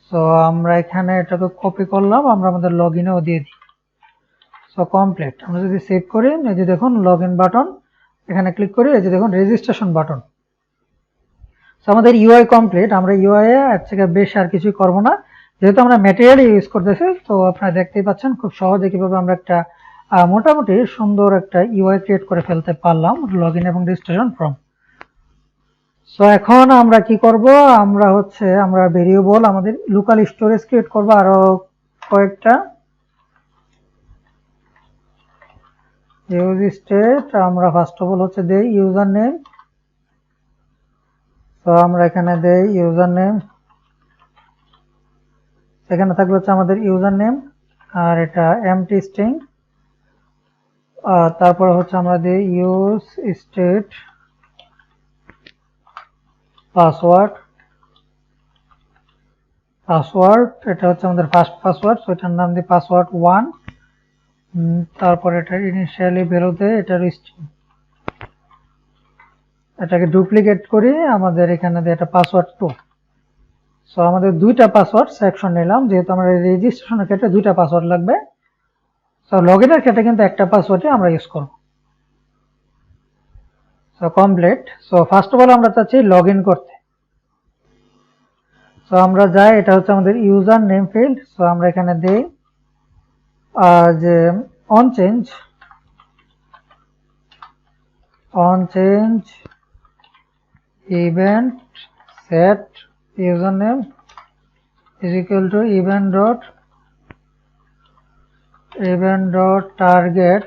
সো আমরা এখানে এটাকে কপি করলাম, আমরা আমাদের লগ ইনেও দিয়ে দিই। So complete. আমরা যদি সেভ করি, এই যে দেখুন লগ ইন বাটন, এখানে ক্লিক করি, এই যে দেখুন রেজিস্ট্রেশন বাটন। সো আমাদের ইউআই কমপ্লিট। আমরা ইউআই এর থেকে বেশি আর কিছুই করব না, যেহেতু আমরা ম্যাটেরিয়াল ইউজ করতেছি। তো আপনারা দেখতেই পাচ্ছেন খুব সহজে কিভাবে আমরা একটা মোটামুটি সুন্দর একটা ইউআই ক্রিয়েট করে ফেলতে পারলাম লগ ইন এবং রেজিস্ট্রেশন ফর্ম। সো এখন আমরা কি করব, আমরা ভেরিয়েবল আমাদের লোকাল স্টোরেজ ক্রিয়েট করব আরো কয়েকটা। ইউজ স্টেট আমরা ফার্স্ট অফ অল হচ্ছে দেই ইউজার নেম। তো আমরা এখানে দেই ইউজার নেম, এখানে থাকবে হচ্ছে আমাদের ইউজার নেম আর এটা এমটি স্ট্রিং। তারপর হচ্ছে আমরা দিই ইউজ স্টেট পাসওয়ার্ড, এটা হচ্ছে আমাদের ফার্স্ট পাসওয়ার্ড, তো এটার নাম দিই পাসওয়ার্ড 1। তারপর এটা ইনিশিয়ালি ভ্যালু দেয়, এটার স্ট্রিং, এটাকে ডুপ্লিকেট করি, আমাদের এখানে দিয়ে এটা পাসওয়ার্ড 2। সো আমাদের দুইটা পাসওয়ার্ড সিলেকশন নিলাম, যেহেতু আমরা রেজিস্ট্রেশনের ক্ষেত্রে দুইটা পাসওয়ার্ড লাগবে। সো লগইনের ক্ষেত্রে কিন্তু একটা পাসওয়ার্ডই আমরা ইউজ করব। So complete. So first of all আমরা চাচ্ছি লগইন করতে। সো আমরা যাই, এটা হচ্ছে আমাদের ইউজার নেম ফিল্ড। সো আমরা এখানে দেই যে on change event set user name is equal to event.target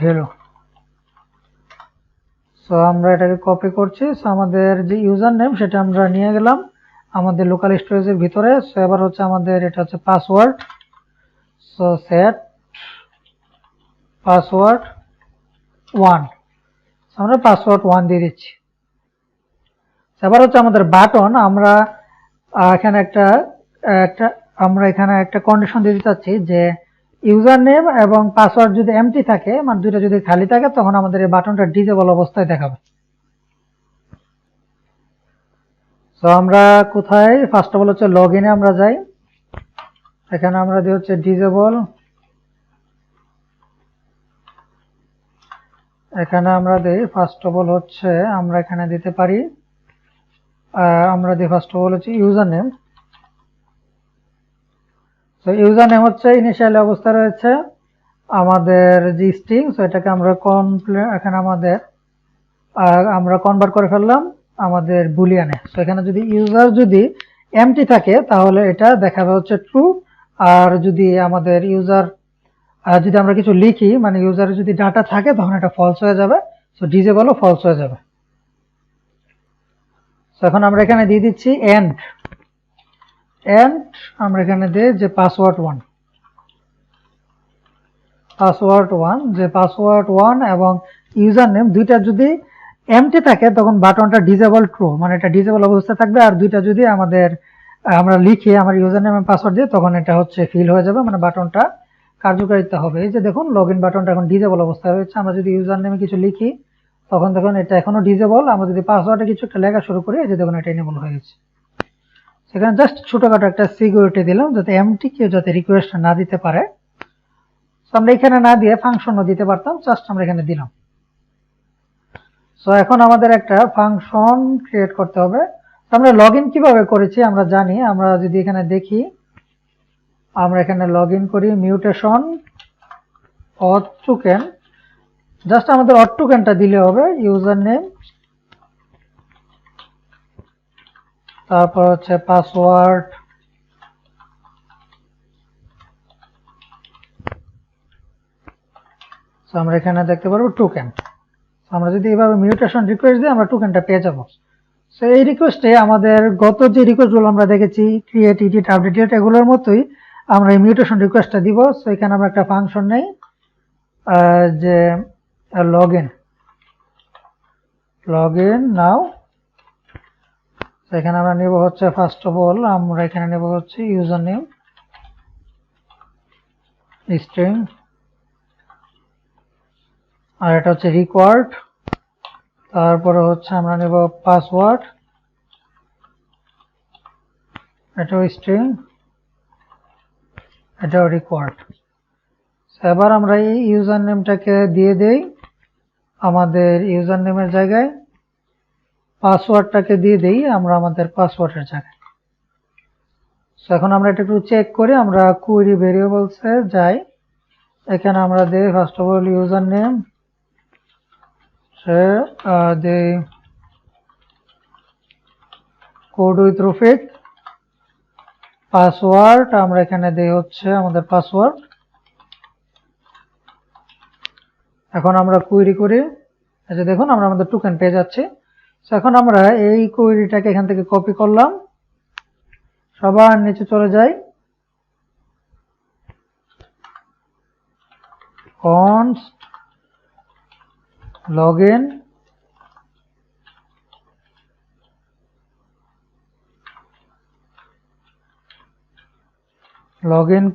value। So আমরা এটাকে কপি করছি। সো আমাদের যে ইউজার নেম সেটা আমরা নিয়ে গেলাম আমাদের লোকাল স্টোরেজের ভিতরে। সো এবার হচ্ছে আমাদের এটা হচ্ছে পাসওয়ার্ড। সো সেট পাসওয়ার্ড 1, আমরা পাসওয়ার্ড 1 দিয়ে দিচ্ছি। এবার হচ্ছে আমাদের বাটন, আমরা এখানে একটা কন্ডিশন দিতে চাচ্ছি যে ইউজার নেম এবং পাসওয়ার্ড যদি এমটি থাকে, মানে দুইটা যদি খালি থাকে, তখন আমাদের এই বাটনটা ডিসেবল অবস্থায় দেখাবে। তো আমরা কোথায়, ফার্স্ট অফ অল হচ্ছে লগইনে আমরা যাই, এখানে আমরা দিই হচ্ছে ডিসেবল। এখানে আমরা দিই ফার্স্ট অফ অল হচ্ছে আমরা এখানে দিতে পারি, আমরা দিই ফার্স্ট অফ অল হচ্ছে ইউজার নেম। তো ইউজার নেম হচ্ছে ইনিশিয়াল অবস্থা রয়েছে আমাদের যে স্ট্রিং, সো এটাকে আমরা এখানে আমরা কনভার্ট করে ফেললাম আমাদের বুলিয়ানে। সো এখানে যদি ইউজার যদি এমটি থাকে তাহলে এটা দেখাবে হচ্ছে ট্রু, আর যদি আমাদের যদি আমরা কিছু লিখি, মানে ইউজারের যদি ডাটা থাকে, তখন এটা ফলস হয়ে যাবে। সো ডিসেবলও ফলস হয়ে যাবে। সো এখন আমরা এখানে দিয়ে দিচ্ছি এন্ড আমরা এখানে দিই যে পাসওয়ার্ড 1 যে পাসওয়ার্ড 1 এবং ইউজার নেম দুইটা যদি এমটি থাকে, তখন বাটনটা ডিসেবল ট্রু, মানে এটা ডিসেবল অবস্থায় থাকবে। আর দুইটা যদি আমরা লিখি আমার ইউজার নেম এবং পাসওয়ার্ড দিয়ে, তখন এটা হচ্ছে ফিল হয়ে যাবে, মানে বাটনটা কার্যকারিতা হবে। এই যে দেখুন লগইন বাটনটা এখন ডিসেবল অবস্থায় রয়েছে। আমরা যদি ইউজার নেমে কিছু লিখি, তখন দেখুন এটা এখনো ডিসেবল। আমরা যদি পাসওয়ার্ডে কিছু একটা লেখা শুরু করি, এই যে দেখুন এটা এনেবল হয়ে গেছে। সেখানে জাস্ট ছোটখাটো একটা সিকিউরিটি দিলাম, যাতে এমটি কেউ যাতে রিকোয়েস্ট না দিতে পারে। আমরা এখানে না দিয়ে ফাংশনও দিতে পারতাম, জাস্ট আমরা এখানে দিলাম। সো এখন আমাদের একটা ফাংশন ক্রিয়েট করতে হবে। আমরা লগইন কিভাবে করেছি আমরা জানি। আমরা যদি এখানে দেখি, আমরা এখানে লগইন করি মিউটেশন অথ টোকেন, জাস্ট আমাদের অথ টোকেনটা দিলে হবে, ইউজার নেম, তারপর হচ্ছে পাসওয়ার্ড, আমরা এখানে দেখতে পারবো টোকেন। আমরা যদি এইভাবে মিউটেশন রিকোয়েস্ট দিই, আমরা টোকেনটা পেয়ে যাবো। সো এই রিকোয়েস্টে আমাদের গত যে রিকোয়েস্টগুলো আমরা দেখেছি, ক্রিয়েট, এডিট, আপডেট, এগুলোর মতোই আমরা এই মিউটেশন রিকোয়েস্টটা দিব। সো এখানে আমরা একটা ফাংশন নেই যে লগইন নাও। এখানে আমরা নেব হচ্ছে ফার্স্ট অফ অল আমরা এখানে নেব হচ্ছে ইউজার নেম স্ট্রিং, আর এটা হচ্ছে রিকোয়ার্ড। তারপরে হচ্ছে আমরা নেব পাসওয়ার্ড, এটাও স্ট্রিং, এটাও রিকোয়ার্ড। এবার আমরা এই ইউজার নেমটাকে দিয়ে দেই আমাদের ইউজার নেমের জায়গায়, পাসওয়ার্ডটাকে দিয়ে দেই আমরা আমাদের পাসওয়ার্ডের জায়গায়। সো এখন আমরা এটা একটু চেক করি, আমরা কুয়েরি ভেরিয়েবলসে যাই, এখানে আমরা দিই first of all user name, দেই কোড উইথ রফিক, পাসওয়ার্ড আমরা এখানে দেই হচ্ছে আমাদের পাসওয়ার্ড। এখন আমরা কুয়েরি করি, এই যে দেখুন আমরা আমাদের টোকেন পেয়ে যাচ্ছি। সো এখন আমরা এই কুয়েরিটাকে এখান থেকে কপি করলাম, সবার নিচে চলে যাই, const login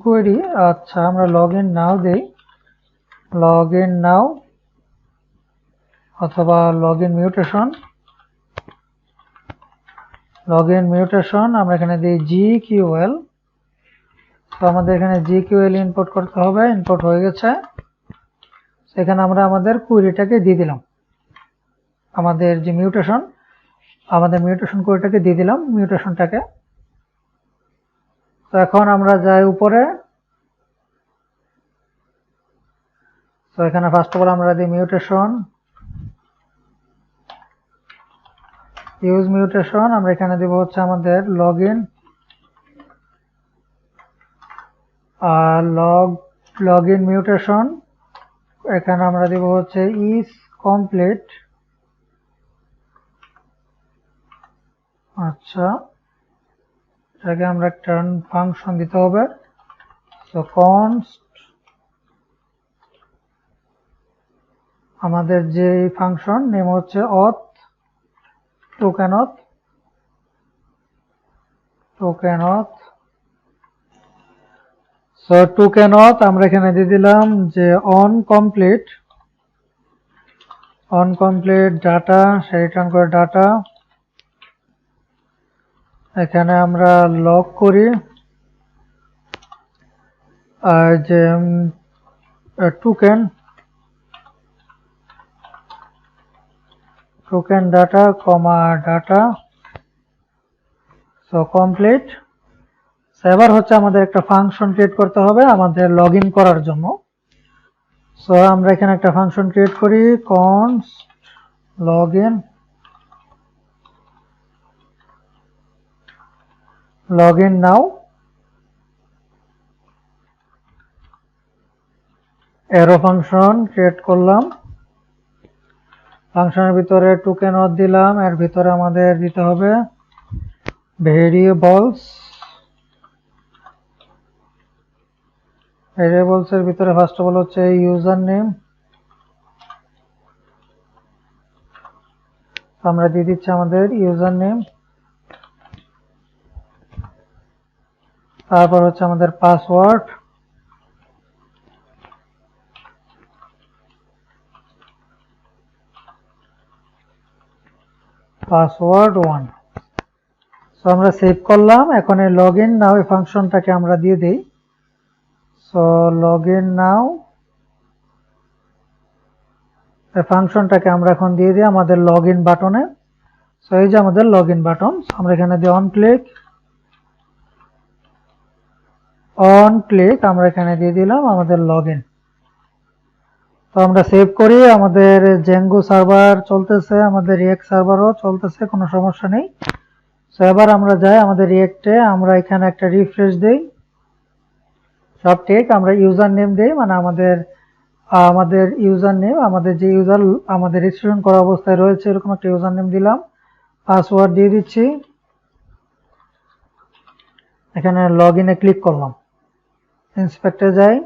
query। আচ্ছা আমরা লগইন নাও দেই, লগইন নাও অথবা লগইন মিউটেশন। লগইন মিউটেশন আমরা এখানে দিই GQL। তো আমাদের এখানে GQL ইনপুট করতে হবে, ইনপুট হয়ে গেছে। সেখানে আমরা আমাদের কুইরিটাকে দিয়ে দিলাম, আমাদের যে মিউটেশন, আমাদের মিউটেশন কুইরিটাকে দিয়ে দিলাম মিউটেশনটাকে। তো এখন আমরা যাই উপরে। তো এখানে ফার্স্ট অফ অল আমরা দিই মিউটেশন, ইউজ মিউটেশন। আমরা এখানে দিব হচ্ছে আমাদের লগইন আর লগইন মিউটেশন। এখানে আমরা দিব হচ্ছে ইজ কমপ্লিট। আচ্ছা, এটাকে আমরা একটা ফাংশন দিতে হবে। তো কনস্ট আমাদের যে ফাংশন নেম হচ্ছে অথ টোকেন অথ। সো টোকেন অথ আমরা এখানে দিয়ে দিলাম যে on complete data, say return করে ডাটা। এখানে আমরা লগ করি আর যে টোকেন ডাটা কমা ডাটা। So complete. এবার হচ্ছে আমাদের একটা ফাংশন ক্রিয়েট করতে হবে আমাদের লগইন করার জন্য। সো আমরা এখানে একটা ফাংশন ক্রিয়েট করি, কনস্ট লগইন নাও। অ্যারো ফাংশন ক্রিয়েট করলাম, ফাংশনের ভিতরে টোকেন অথ দিলাম, এর ভিতরে আমাদের দিতে হবে ভেরিয়েবলস এর ভিতরে ফার্স্ট অফ অল হচ্ছে ইউজার নেম। আমরা দিয়ে দিচ্ছি আমাদের ইউজার নেম। তারপর হচ্ছে আমাদের পাসওয়ার্ড, পাসওয়ার্ড 1। সো আমরা সেভ করলাম। এখন এই লগইন নাও এই ফাংশনটাকে আমরা দিয়ে দেই। সো লগইন নাও এই ফাংশনটাকে আমরা এখন দিয়ে দিই আমাদের লগইন বাটনে। সো এই যে আমাদের লগইন বাটন, আমরা এখানে দিয়ে অন ক্লিক আমরা এখানে দিয়ে দিলাম আমাদের লগইন। তো আমরা সেভ করি, আমাদের জেঙ্গো সার্ভার চলতেছে, আমাদের রিয়েক্ট সার্ভারও চলতেছে, কোনো সমস্যা নেই। সো এবার আমরা যাই আমাদের রিয়েক্টে, আমরা এখানে একটা রিফ্রেশ দেই, সব ঠিক। আমরা ইউজার নেম দেই, মানে আমাদের ইউজার নেম, আমাদের যে ইউজার আমাদের রেজিস্ট্রেশন করা অবস্থায় রয়েছে এরকম একটা ইউজার নেম দিলাম, পাসওয়ার্ড দিয়ে দিচ্ছি। এখানে লগইনে ক্লিক করলাম, ইন্সপেক্টরে যাই,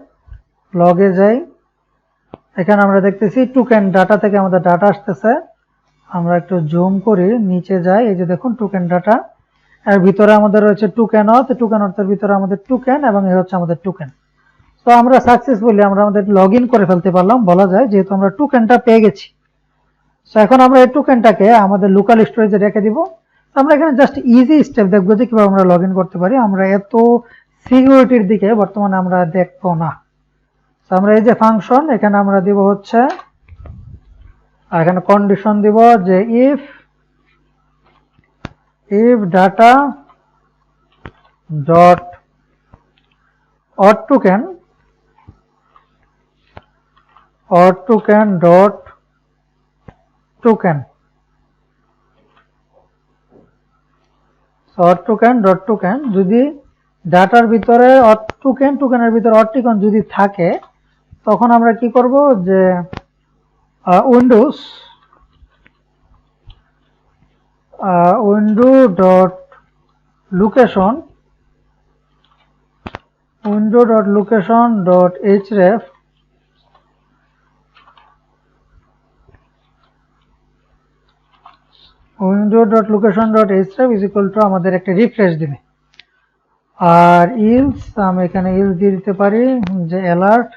লগে যাই। এখানে আমরা দেখতেছি টোকেন ডাটা থেকে আমাদের ডাটা আসতেছে। আমরা একটু জুম করি, নিচে যাই, এই যে দেখুন টোকেন ডাটা। এর ভিতরে আমাদের রয়েছে টোকেন অথের ভিতরে আমাদের টোকেন এবং এই হচ্ছে আমাদের টোকেন। তো আমরা সাকসেসফুলি আমরা আমাদের লগইন করে ফেলতে পারলাম বলা যায়, যেহেতু আমরা টোকেনটা পেয়ে গেছি। তো এখন আমরা এই টোকেনটাকে আমাদের লোকাল স্টোরেজে রেখে দিব। আমরা এখানে জাস্ট ইজি স্টেপ দেখবো যে কিভাবে আমরা লগইন করতে পারি। আমরা এত সিকিউরিটির দিকে বর্তমানে আমরা দেখবো না। তো আমরা এই যে ফাংশন, এখানে আমরা দিব হচ্ছে, এখানে কন্ডিশন দিব যে if data dot token dot token যদি ডাটার ভিতরে টোকেনের ভিতরে টোকেন যদি থাকে, তখন আমরা কি করব যে window dot location dot href is equal to আমাদের একটা রিফ্রেশ দিবে। আর ইলস আমি এখানে ইলস দিয়ে দিতে পারি যে alert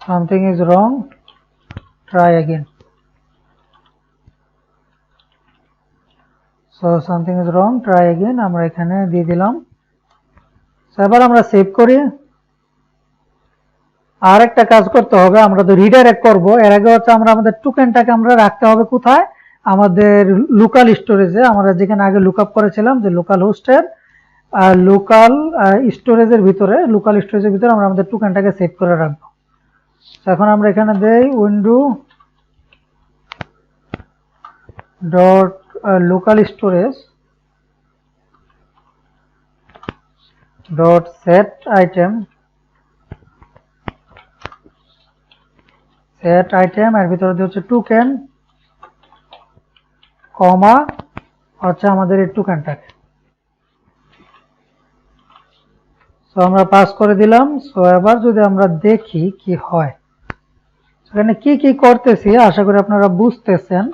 something is wrong, try again. So something is wrong, try again আমরা এখানে দিয়ে দিলাম। এবার আমরা সেভ করি। আর একটা কাজ করতে হবে, আমরা তো রিডাইরেক্ট করব, এর আগে হচ্ছে আমরা আমাদের টোকেনটাকে আমরা রাখতে হবে কোথায়, আমাদের লোকাল স্টোরেজে। আমরা যেখানে আগে লুকআপ করেছিলাম যে লোকাল হোস্টের লোকাল স্টোরেজের ভিতরে, লোকাল স্টোরেজের ভিতরে আমরা আমাদের টোকেনটাকে সেভ করে রাখবো। এখন আমরা এখানে দেই window dot local storage dot set item এর ভিতরে দিয়ে হচ্ছে টোকেন কমা হচ্ছে আমাদের এই টোকেনটাকে। সো আমরা পাস করে দিলাম। সো এবার যদি আমরা দেখি কি হয়, এখানে কি কি করতেছি আশা করি আপনারা বুঝতেছেন।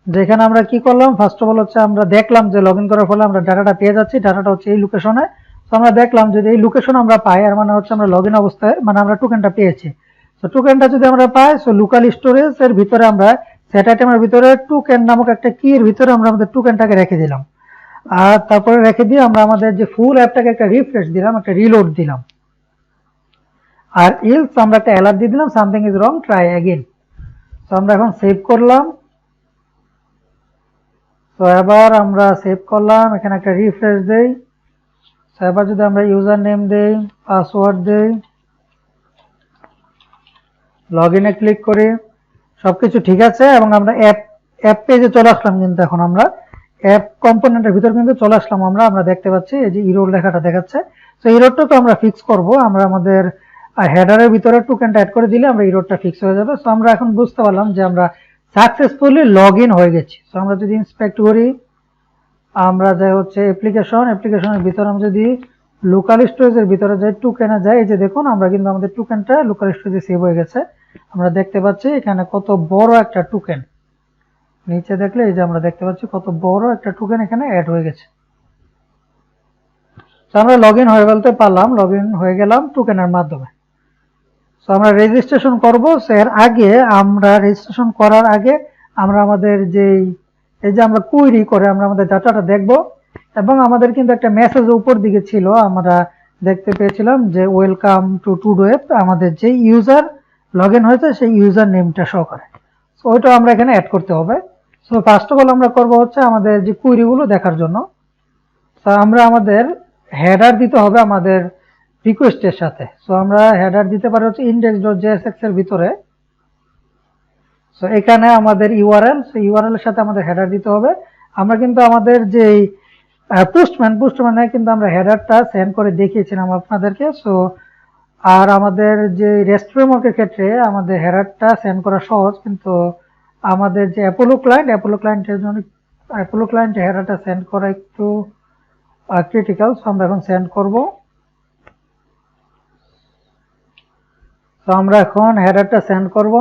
যেখানে আমরা কি করলাম, ফার্স্ট অফ অল হচ্ছে আমরা দেখলাম যে লগ ইন করার ফলে আমরা ডাটাটা পেয়ে যাচ্ছি। ডাটাটা হচ্ছে এই লোকেশনে। তো আমরা দেখলাম যদি এই লোকেশন আমরা পাই, এর মানে হচ্ছে আমরা লগ ইন অবস্থায় মানে আমরা টোকেনটা পেয়েছি। তো টোকেনটা যদি আমরা পাই, সো লোকাল স্টোরেজ এর ভিতরে আমরা সেট আইটেমের ভিতরে টোকেন নামক একটা কি এর ভিতরে আমরা আমাদের টোকেনটাকে রেখে দিলাম। আর তারপরে রেখে দিয়ে আমরা আমাদের যে ফুল অ্যাপটাকে একটা রিফ্রেশ দিলাম, একটা রিলোড দিলাম। আর ইলস আমরা একটা অ্যালার্ট দিয়ে দিলাম something is wrong, try again. তো আমরা এখন সেভ করলাম। তো এবার আমরা সেভ করলাম, এখানে একটা রিফ্রেশ দেই। তো এবার যদি আমরা ইউজার নেম দেই, পাসওয়ার্ড দেই, লগ ইনে ক্লিক করি, সবকিছু ঠিক আছে এবং আমরা অ্যাপ পেজে চলে আসলাম। কিন্তু এখন আমরা অ্যাপ কম্পোনেন্টের ভিতর কিন্তু চলে আসলাম। আমরা দেখতে পাচ্ছি এই যে ইরোর লেখাটা দেখাচ্ছে। তো ইরোরটা তো আমরা ফিক্স করব, আমরা আমাদের হেডারের ভিতরে টোকেনটা অ্যাড করে দিলে আমরা ইরোরটা ফিক্স হয়ে যাবে। সো আমরা এখন বুঝতে পারলাম যে আমরা সাকসেসফুলি লগ ইন হয়ে গেছি। সো আমরা যদি ইন্সপেক্ট করি, আমরা যাই হচ্ছে অ্যাপ্লিকেশনের ভিতরে আমরা যদি লোকাল স্টোরেজের ভিতরে যাই, টোকেনে যাই, এই যে দেখুন আমরা কিন্তু আমাদের টোকেনটা লোকাল স্টোরেজে সেভ হয়ে গেছে। আমরা দেখতে পাচ্ছি এখানে কত বড় একটা টোকেন, নিচে দেখলে এই যে আমরা দেখতে পাচ্ছি কত বড় একটা টোকেন এখানে অ্যাড হয়ে গেছে। তো আমরা লগ ইন হয়ে বলতে পারলাম, লগ ইন হয়ে গেলাম টোকেনের মাধ্যমে। তো আমরা রেজিস্ট্রেশন করব। এর আগে আমরা রেজিস্ট্রেশন করার আগে আমরা আমাদের যেই এই যে আমরা কুইরি করে আমরা আমাদের ডাটাটা দেখব এবং আমাদের কিন্তু একটা মেসেজ উপর দিকে ছিল, আমরা দেখতে পেয়েছিলাম যে ওয়েলকাম টু টুডওয়েব, আমাদের যে ইউজার লগ ইন হয়েছে সেই ইউজার নেমটা শো করে। সো ওইটা আমরা এখানে অ্যাড করতে হবে। সো ফার্স্ট অফ অল আমরা করব হচ্ছে আমাদের যে কুইরিগুলো দেখার জন্য। তো আমরা আমাদের হেডার দিতে হবে আমাদের রিকোয়েস্টের সাথে। সো আমরা হেডার দিতে পারি হচ্ছে index.jsx এর ভিতরে। সো এখানে আমাদের ইউআরএল, সো ইউআরএল এর সাথে আমাদের হেডার দিতে হবে। আমরা কিন্তু আমাদের যে পোস্টম্যানে কিন্তু আমরা হেডারটা সেন্ড করে দেখিয়েছিলাম আপনাদেরকে। সো আর আমাদের যে রেস্ট ফ্রেমওয়ার্কের ক্ষেত্রে আমাদের হেডারটা সেন্ড করা সহজ, কিন্তু আমাদের যে অ্যাপোলো ক্লায়েন্টের জন্য অ্যাপোলো ক্লায়েন্টের হেডারটা সেন্ড করা একটু ক্রিটিক্যাল। সো আমরা এখন সেন্ড করব। তো আমরা এখন হেডারটা সেন্ড করব।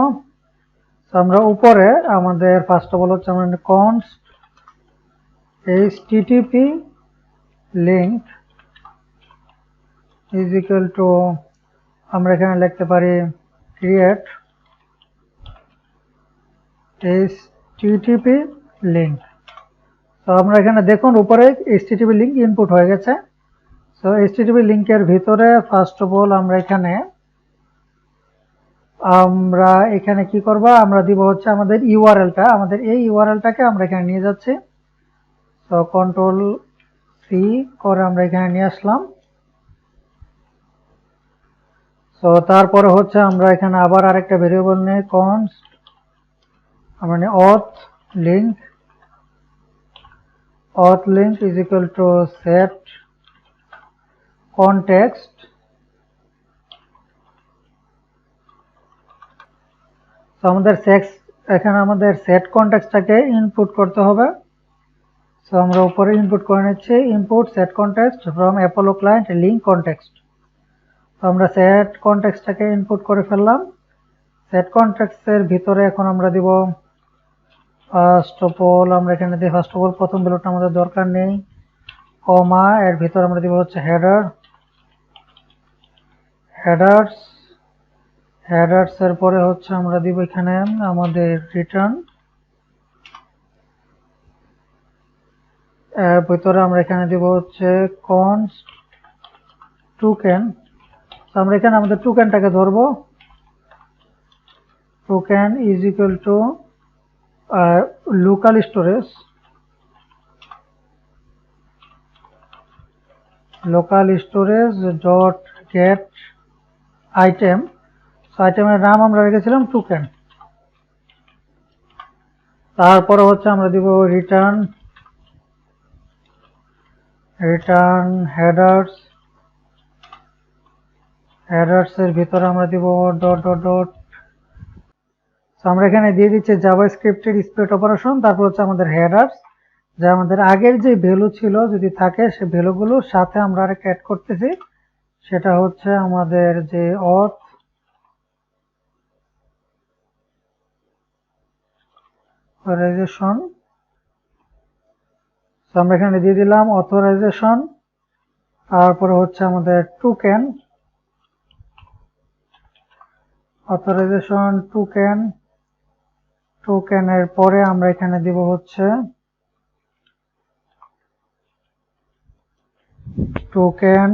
তো আমরা উপরে আমাদের ফার্স্ট অফ অল হচ্ছে আমরা const http link is equal to আমরা এখানে লিখতে পারি create http link। তো আমরা এখানে দেখুন উপরে http লিংক ইনপুট হয়ে গেছে। সো http লিংকের ভিতরে ফার্স্ট অফ অল আমরা এখানে কি করব, আমরা দিব হচ্ছে আমাদের ইউআরএলটা, আমাদের এই ইউআরএলটাকে আমরা এখানে নিয়ে যাচ্ছি। তো কন্ট্রোল সি করে আমরা এখানে নিয়ে আসলাম। সো তারপরে হচ্ছে আমরা এখানে আবার আরেকটা ভেরিয়েবল নিয়ে const আমরা নিয়ে auth link is equal to set context তো আমাদের এখানে আমাদের সেট কনটেক্সটটাকে ইনপুট করতে হবে। সো আমরা উপরে ইনপুট করে নিচ্ছি input set context from Apollo client link context. তো আমরা সেট কনটেক্সটটাকে ইনপুট করে ফেললাম। সেট কনটেক্সটের ভিতরে এখন আমরা দিব ফার্স্ট অফ অল আমরা এখানে দিই ফার্স্ট অফ অল প্রথম ভ্যালুটা আমাদের দরকার নেই, কমা এর ভিতরে আমরা দিব হচ্ছে হেডার্স হেডার্স এর পরে হচ্ছে আমরা দিব এখানে আমাদের রিটার্ন, এর ভিতরে আমরা এখানে দিব হচ্ছে কনস্ট টোকেন। আমরা এখানে আমাদের টোকেনটাকে ধরবো, token is equal two local storage, dot gate item. আইটেমের নাম আমরা রেখেছিলাম টোকেন। তারপরে হচ্ছে আমরা দিব রিটার্ন হেডার্স, এর ভিতরে আমরা দিব ডট ডট ডট। আমরা এখানে দিয়ে দিচ্ছি জাভাস্ক্রিপ্টের স্প্লিট অপারেশন। তারপর হচ্ছে আমাদের হেডার্স, যা আমাদের আগের যে ভ্যালু ছিল যদি থাকে সে ভ্যালুগুলোর সাথে আমরা আরেকটা অ্যাড করতেছি, সেটা হচ্ছে আমাদের যে অথরাইজেশন। আমরা এখানে দিয়ে দিলাম অথরাইজেশন, তারপরে হচ্ছে আমাদের টোকেন, অথরাইজেশন টোকেনের পরে আমরা এখানে দিব হচ্ছে টোকেন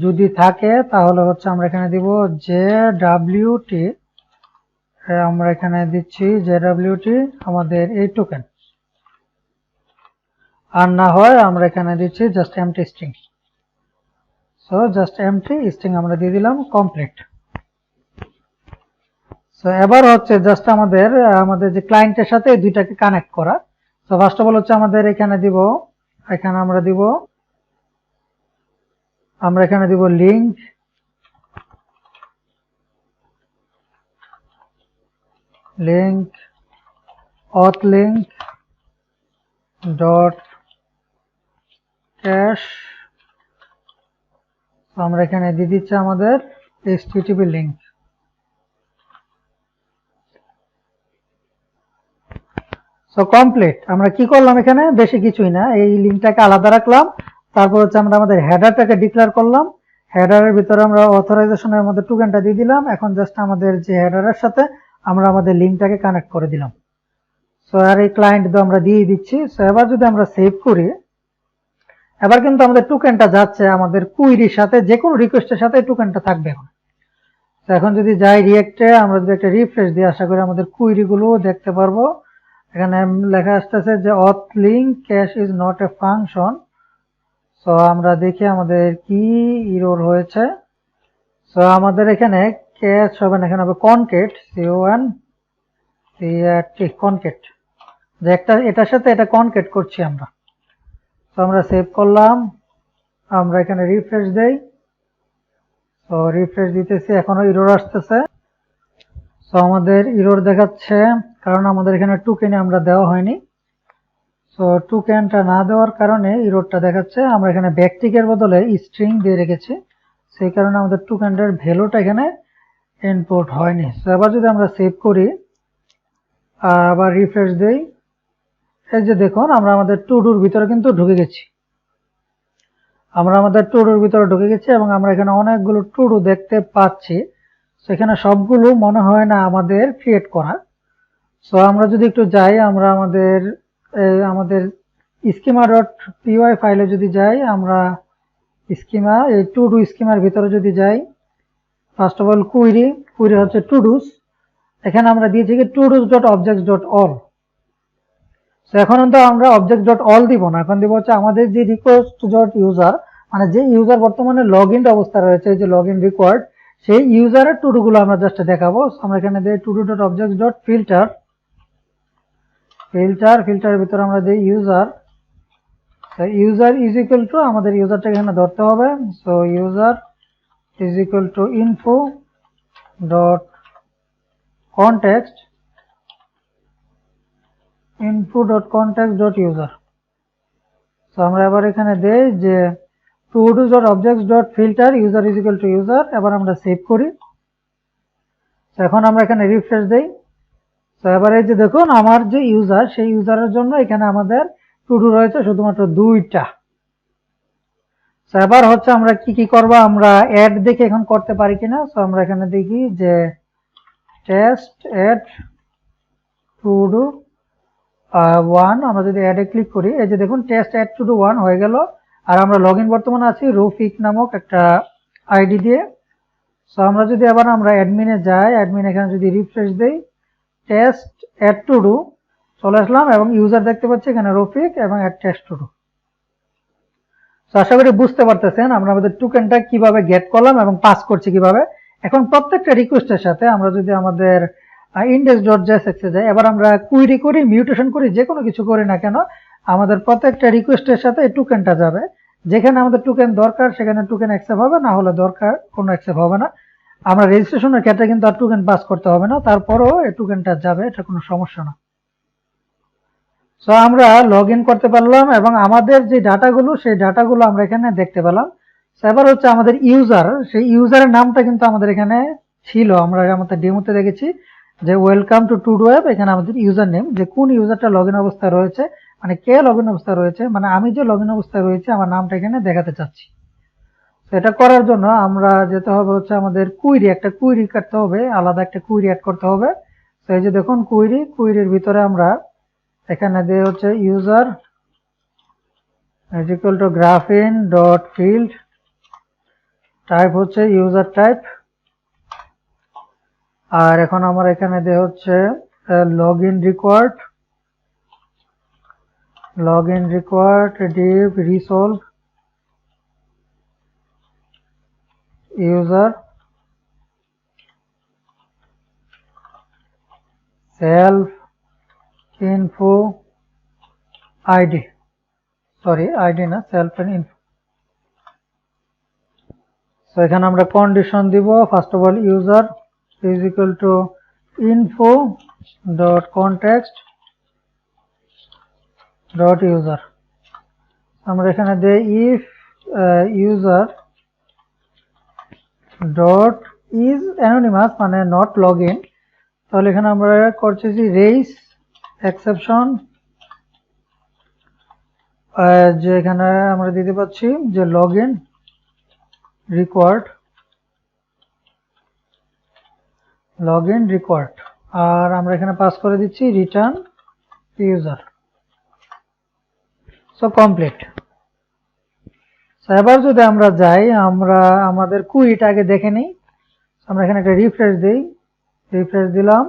যদি থাকে তাহলে হচ্ছে আমরা এখানে দিব JWT, আমরা এখানে দিচ্ছি JWT আমাদের এই টোকেন, আর না হয় আমরা এখানে দিচ্ছি just MT string. So just MT string আমরা দিয়ে দিলাম, কমপ্লিট। সো এবার হচ্ছে জাস্ট আমাদের যে ক্লায়েন্টের সাথে এই দুইটাকে কানেক্ট করা। সো ফার্স্ট অফ অল হচ্ছে আমাদের এখানে দিব link auth link dot cash. আমরা এখানে দিয়ে দিচ্ছি আমাদের HTTP লিঙ্ক। So complete. আমরা কি করলাম এখানে, বেশি কিছুই না, এই লিঙ্কটাকে আলাদা রাখলাম। তারপর হচ্ছে আমরা আমাদের হেডারটাকে ডিক্লেয়ার করলাম, হেডারের ভিতরে আমরা অথরাইজেশনের মধ্যে টোকেনটা দিয়ে দিলাম। এখন জাস্ট আমাদের যে হেডারের সাথে আমরা আমাদের লিঙ্কটাকে কানেক্ট করে দিলাম। সো আর এই ক্লায়েন্ট তো আমরা দিয়ে দিচ্ছি। সো এবার যদি আমরা সেভ করি, এবার কিন্তু আমাদের টোকেনটা যাচ্ছে আমাদের কুইরির সাথে, যে কোনো রিকোয়েস্টের সাথে টোকেনটা থাকবে এখন। তো এখন যদি যাই রিয়েক্টে, আমরা যদি একটা রিফ্রেশ দিয়ে আশা করি আমাদের কুইরি গুলো দেখতে পারবো। এখানে লেখা আসতেছে যে auth link cache is not a function। So আমরা দেখি আমাদের কি এরর হয়েছে। সো আমাদের এখানে ক্যাশ হবে না, এখানে হবে কনকেট, কনকেট, যে একটা এটার সাথে এটা কনকেট করছি আমরা। তো আমরা সেভ করলাম, আমরা এখানে রিফ্রেশ দেই। তো রিফ্রেশ দিতেছি, এখনো এরর আসতেছে। সো আমাদের এরর দেখাচ্ছে কারণ আমাদের এখানে টোকেন আমরা দেওয়া হয়নি। সো টোকেনটা না দেওয়ার কারণে এররটা দেখাচ্ছে। আমরা এখানে ব্যাকটিকের বদলে স্ট্রিং দিয়ে রেখেছি, সেই কারণে আমাদের টোকেনটার ভ্যালুটা এখানে ইনপুট হয়নি। সো এবার যদি আমরা সেভ করি, আবার রিফ্রেশ দেই, এই যে দেখুন আমরা আমাদের টুডুর ভিতরে কিন্তু ঢুকে গেছি। এবং আমরা এখানে অনেকগুলো টুডু দেখতে পাচ্ছি। সেখানে সবগুলো মনে হয় না আমাদের ক্রিয়েট করা। সো আমরা যদি একটু যাই, আমরা আমাদের schema.py ফাইলে যদি যাই, আমরা স্কিমা, এই টুডু স্কিমার ভিতরে যদি যাই, ফার্স্ট অফ অল কুইরি হচ্ছে টুডুস। এখানে আমরা দিয়েছি কি todos.objects.all। সো এখন তো আমরা objects.all দিব না, এখন দিব হচ্ছে আমাদের যে request.user, মানে যে ইউজার বর্তমানে লগ ইন অবস্থা রয়েছে, যে লগ ইন রিকোয়ার্ড, সেই ইউজারের টুডু গুলো আমরা জাস্ট দেখাবো। আমরা এখানে দিই todo.objects.filter, ফিল্টারের ভিতরে আমরা দিই user. User is equal two, আমাদের ইউজারটাকে এখানে ধরতে হবে। So user is equal two info dot context dot user। So আমরা এবার এখানে দেই যে todos.objects.filter user is equal to user। এবার আমরা সেভ করি। তো এখন আমরা এখানে রিফ্রেশ দেই। তো এবার এই যে দেখুন আমার যে ইউজার, সেই ইউজারের জন্য এখানে আমাদের টুডু রয়েছে শুধুমাত্র 2টা। তো এবার হচ্ছে আমরা কি করব, আমরা অ্যাড দেখে এখন করতে পারি কিনা। সো আমরা এখানে দেখি যে টেস্ট অ্যাড টু ডু 1 আমরা যদি অ্যাডে ক্লিক করি, এই যে দেখুন টেস্ট অ্যাড টু ডু 1 হয়ে গেল। আর আমরা লগ ইন বর্তমানে আছি রফিক নামক একটা আইডি দিয়ে। সো আমরা যদি আবার আমরা অ্যাডমিনে যাই, অ্যাডমিন এখানে যদি রিফ্রেশ দেই, টেস্ট অ্যাড টু ডু চলে আসলাম এবং ইউজার দেখতে পাচ্ছি এখানে রফিক এবং অ্যাড টেস্ট টু ডু। তো আশা করি বুঝতে পারতেছেন আমরা আমাদের টোকেনটা কিভাবে গেট করলাম এবং পাস করছি কিভাবে। এখন প্রত্যেকটা রিকোয়েস্টের সাথে আমরা যদি আমাদের index.jsx এ যাই, এবার আমরা কুইরি করি, মিউটেশন করি, যে কোনো কিছু করি না কেন, আমাদের প্রত্যেকটা রিকোয়েস্টের সাথে এই টোকেনটা যাবে। যেখানে আমাদের টোকেন দরকার সেখানে টোকেন অ্যাকসেপ্ট হবে, না হলে দরকার কোনো অ্যাকসেপ্ট হবে না। আমরা রেজিস্ট্রেশনের ক্ষেত্রে কিন্তু আর টোকেন পাস করতে হবে না, তারপরও এই টোকেনটা যাবে, এটা কোনো সমস্যা না। সো আমরা লগ ইন করতে পারলাম এবং আমাদের যে ডাটাগুলো সেই ডাটাগুলো আমরা এখানে দেখতে পেলাম। এবার হচ্ছে আমাদের ইউজার, সেই ইউজারের নামটা কিন্তু আমাদের এখানে ছিল, আমরা আমাদের ডেমোতে দেখেছি যে ওয়েলকাম টু টুডু অ্যাপ। এখানে আমাদের ইউজার নেম, যে কোন ইউজারটা লগ ইন অবস্থায় রয়েছে, মানে কে লগ ইন অবস্থায় রয়েছে, মানে আমি যে লগ ইন অবস্থায় রয়েছে আমার নামটা এখানে দেখাতে চাচ্ছি। এটা করার জন্য আমরা যেতে হবে হচ্ছে আমাদের কুইরি, একটা কুইরি কাটতে হবে, আলাদা একটা কুইরি অ্যাড করতে হবে। তো এই যে দেখুন কুইরির ভিতরে আমরা এখানে দিয়ে হচ্ছে user is equal two graphene dot field, type হচ্ছে ইউজার টাইপ। আর এখন আমার এখানে দিয়ে হচ্ছে log in required Depp resolve user self info ID, sorry ID না, সেলফ এন্ড ইনফো। তো এখানে আমরা কন্ডিশন দিব, first of all user is equal two info dot context dot user. আমরা এখানে দেই if user dot is anonymous মানে not log in, তাহলে এখানে আমরা করছি রেইস এক্সেপশন, যে এখানে আমরা দিতে পাচ্ছি যে লগ ইন রিকোয়ার্ড, আর আমরা এখানে পাস করে দিচ্ছি রিটার্ন ইউজার। So complete. এবার যদি আমরা যাই, আমরা আমাদের কুইরিটা আগে দেখে নিই। আমরা এখানে একটা রিফ্রেশ দিলাম।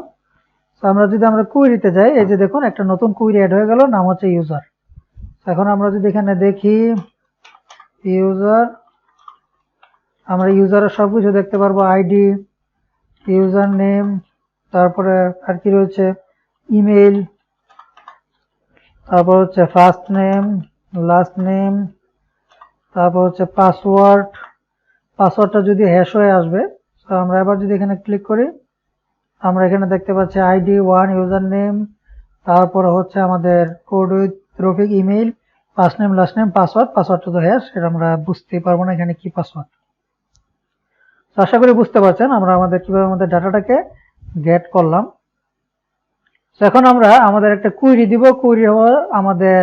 তো আমরা যদি আমরা কুইরিতে যাই, এই যে দেখুন একটা নতুন কুইরি অ্যাড হয়ে গেল, নাম হচ্ছে ইউজার। এখন আমরা যদি এখানে দেখি ইউজার, আমরা ইউজারের সবকিছু দেখতে পারবো, আইডি, ইউজার নেম, তারপরে আর কি রয়েছে ইমেল, তারপর হচ্ছে ফার্স্ট নেম, লাস্ট নেম, তারপর হচ্ছে পাসওয়ার্ডটা যদি হ্যাশ হয়ে আসবে। তো আমরা এবার যদি এখানে ক্লিক করি, আমরা এখানে দেখতে পাচ্ছি আইডি 1 ইউজার নেম, তারপরে হচ্ছে আমাদের code with Rafiq, email, first name, last name, পাসওয়ার্ডটা তো হ্যাশ, এটা আমরা বুঝতেই পারবো না এখানে কি পাসওয়ার্ড। তো আশা করি বুঝতে পারছেন আমরা আমাদের কিভাবে আমাদের ডাটাটাকে গেট করলাম। তো এখন আমরা আমাদের একটা কুইরি দিব, কুইরি হওয়ার আমাদের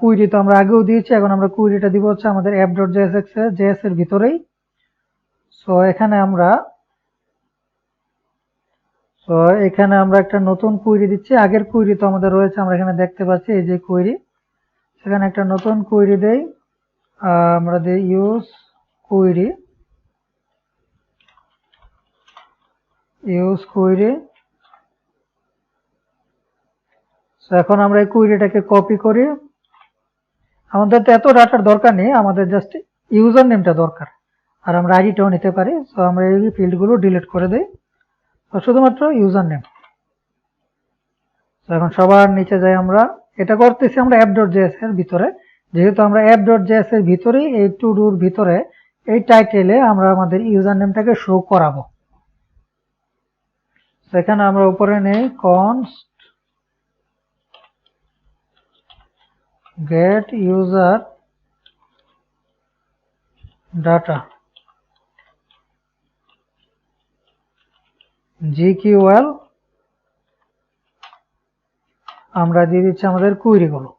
কুইরি তো আমরা আগেও দিয়েছি, এখন আমরা কুইরিটা দিব হচ্ছে আমাদের app.jsx এর ভিতরেই। সো এখানে আমরা একটা নতুন কুইরি দিচ্ছি, আগের কুইরি তো আমাদের রয়েছে, আমরা এখানে দেখতে পাচ্ছি এই যে কুইরি, সেখানে একটা নতুন কুইরি দেই, আমরা দিই ইউজ কুইরি। এখন আমরা এই কুইরিটাকে কপি করি, আমাদের তো এত ডাটার দরকার নেই, আমাদের জাস্ট ইউজার নেমটা দরকার, আর আমরা আইডিটাও নিতে পারি। সো আমরা এই ফিল্ডগুলো ডিলিট করে দেই, শুধুমাত্র ইউজার নেম। এখন সবার নিচে যাই, আমরা এটা করতেছি আমরা app.js এর ভিতরে, যেহেতু আমরা app.js এর ভিতরেই এই টু ডুর ভিতরে এই টাইটেলে আমরা আমাদের ইউজার নেমটাকে শো করাবো। সেখানে আমরা উপরে নেই const get user data GQL, আমরা দিয়ে দিচ্ছি আমাদের কুইরি গুলো।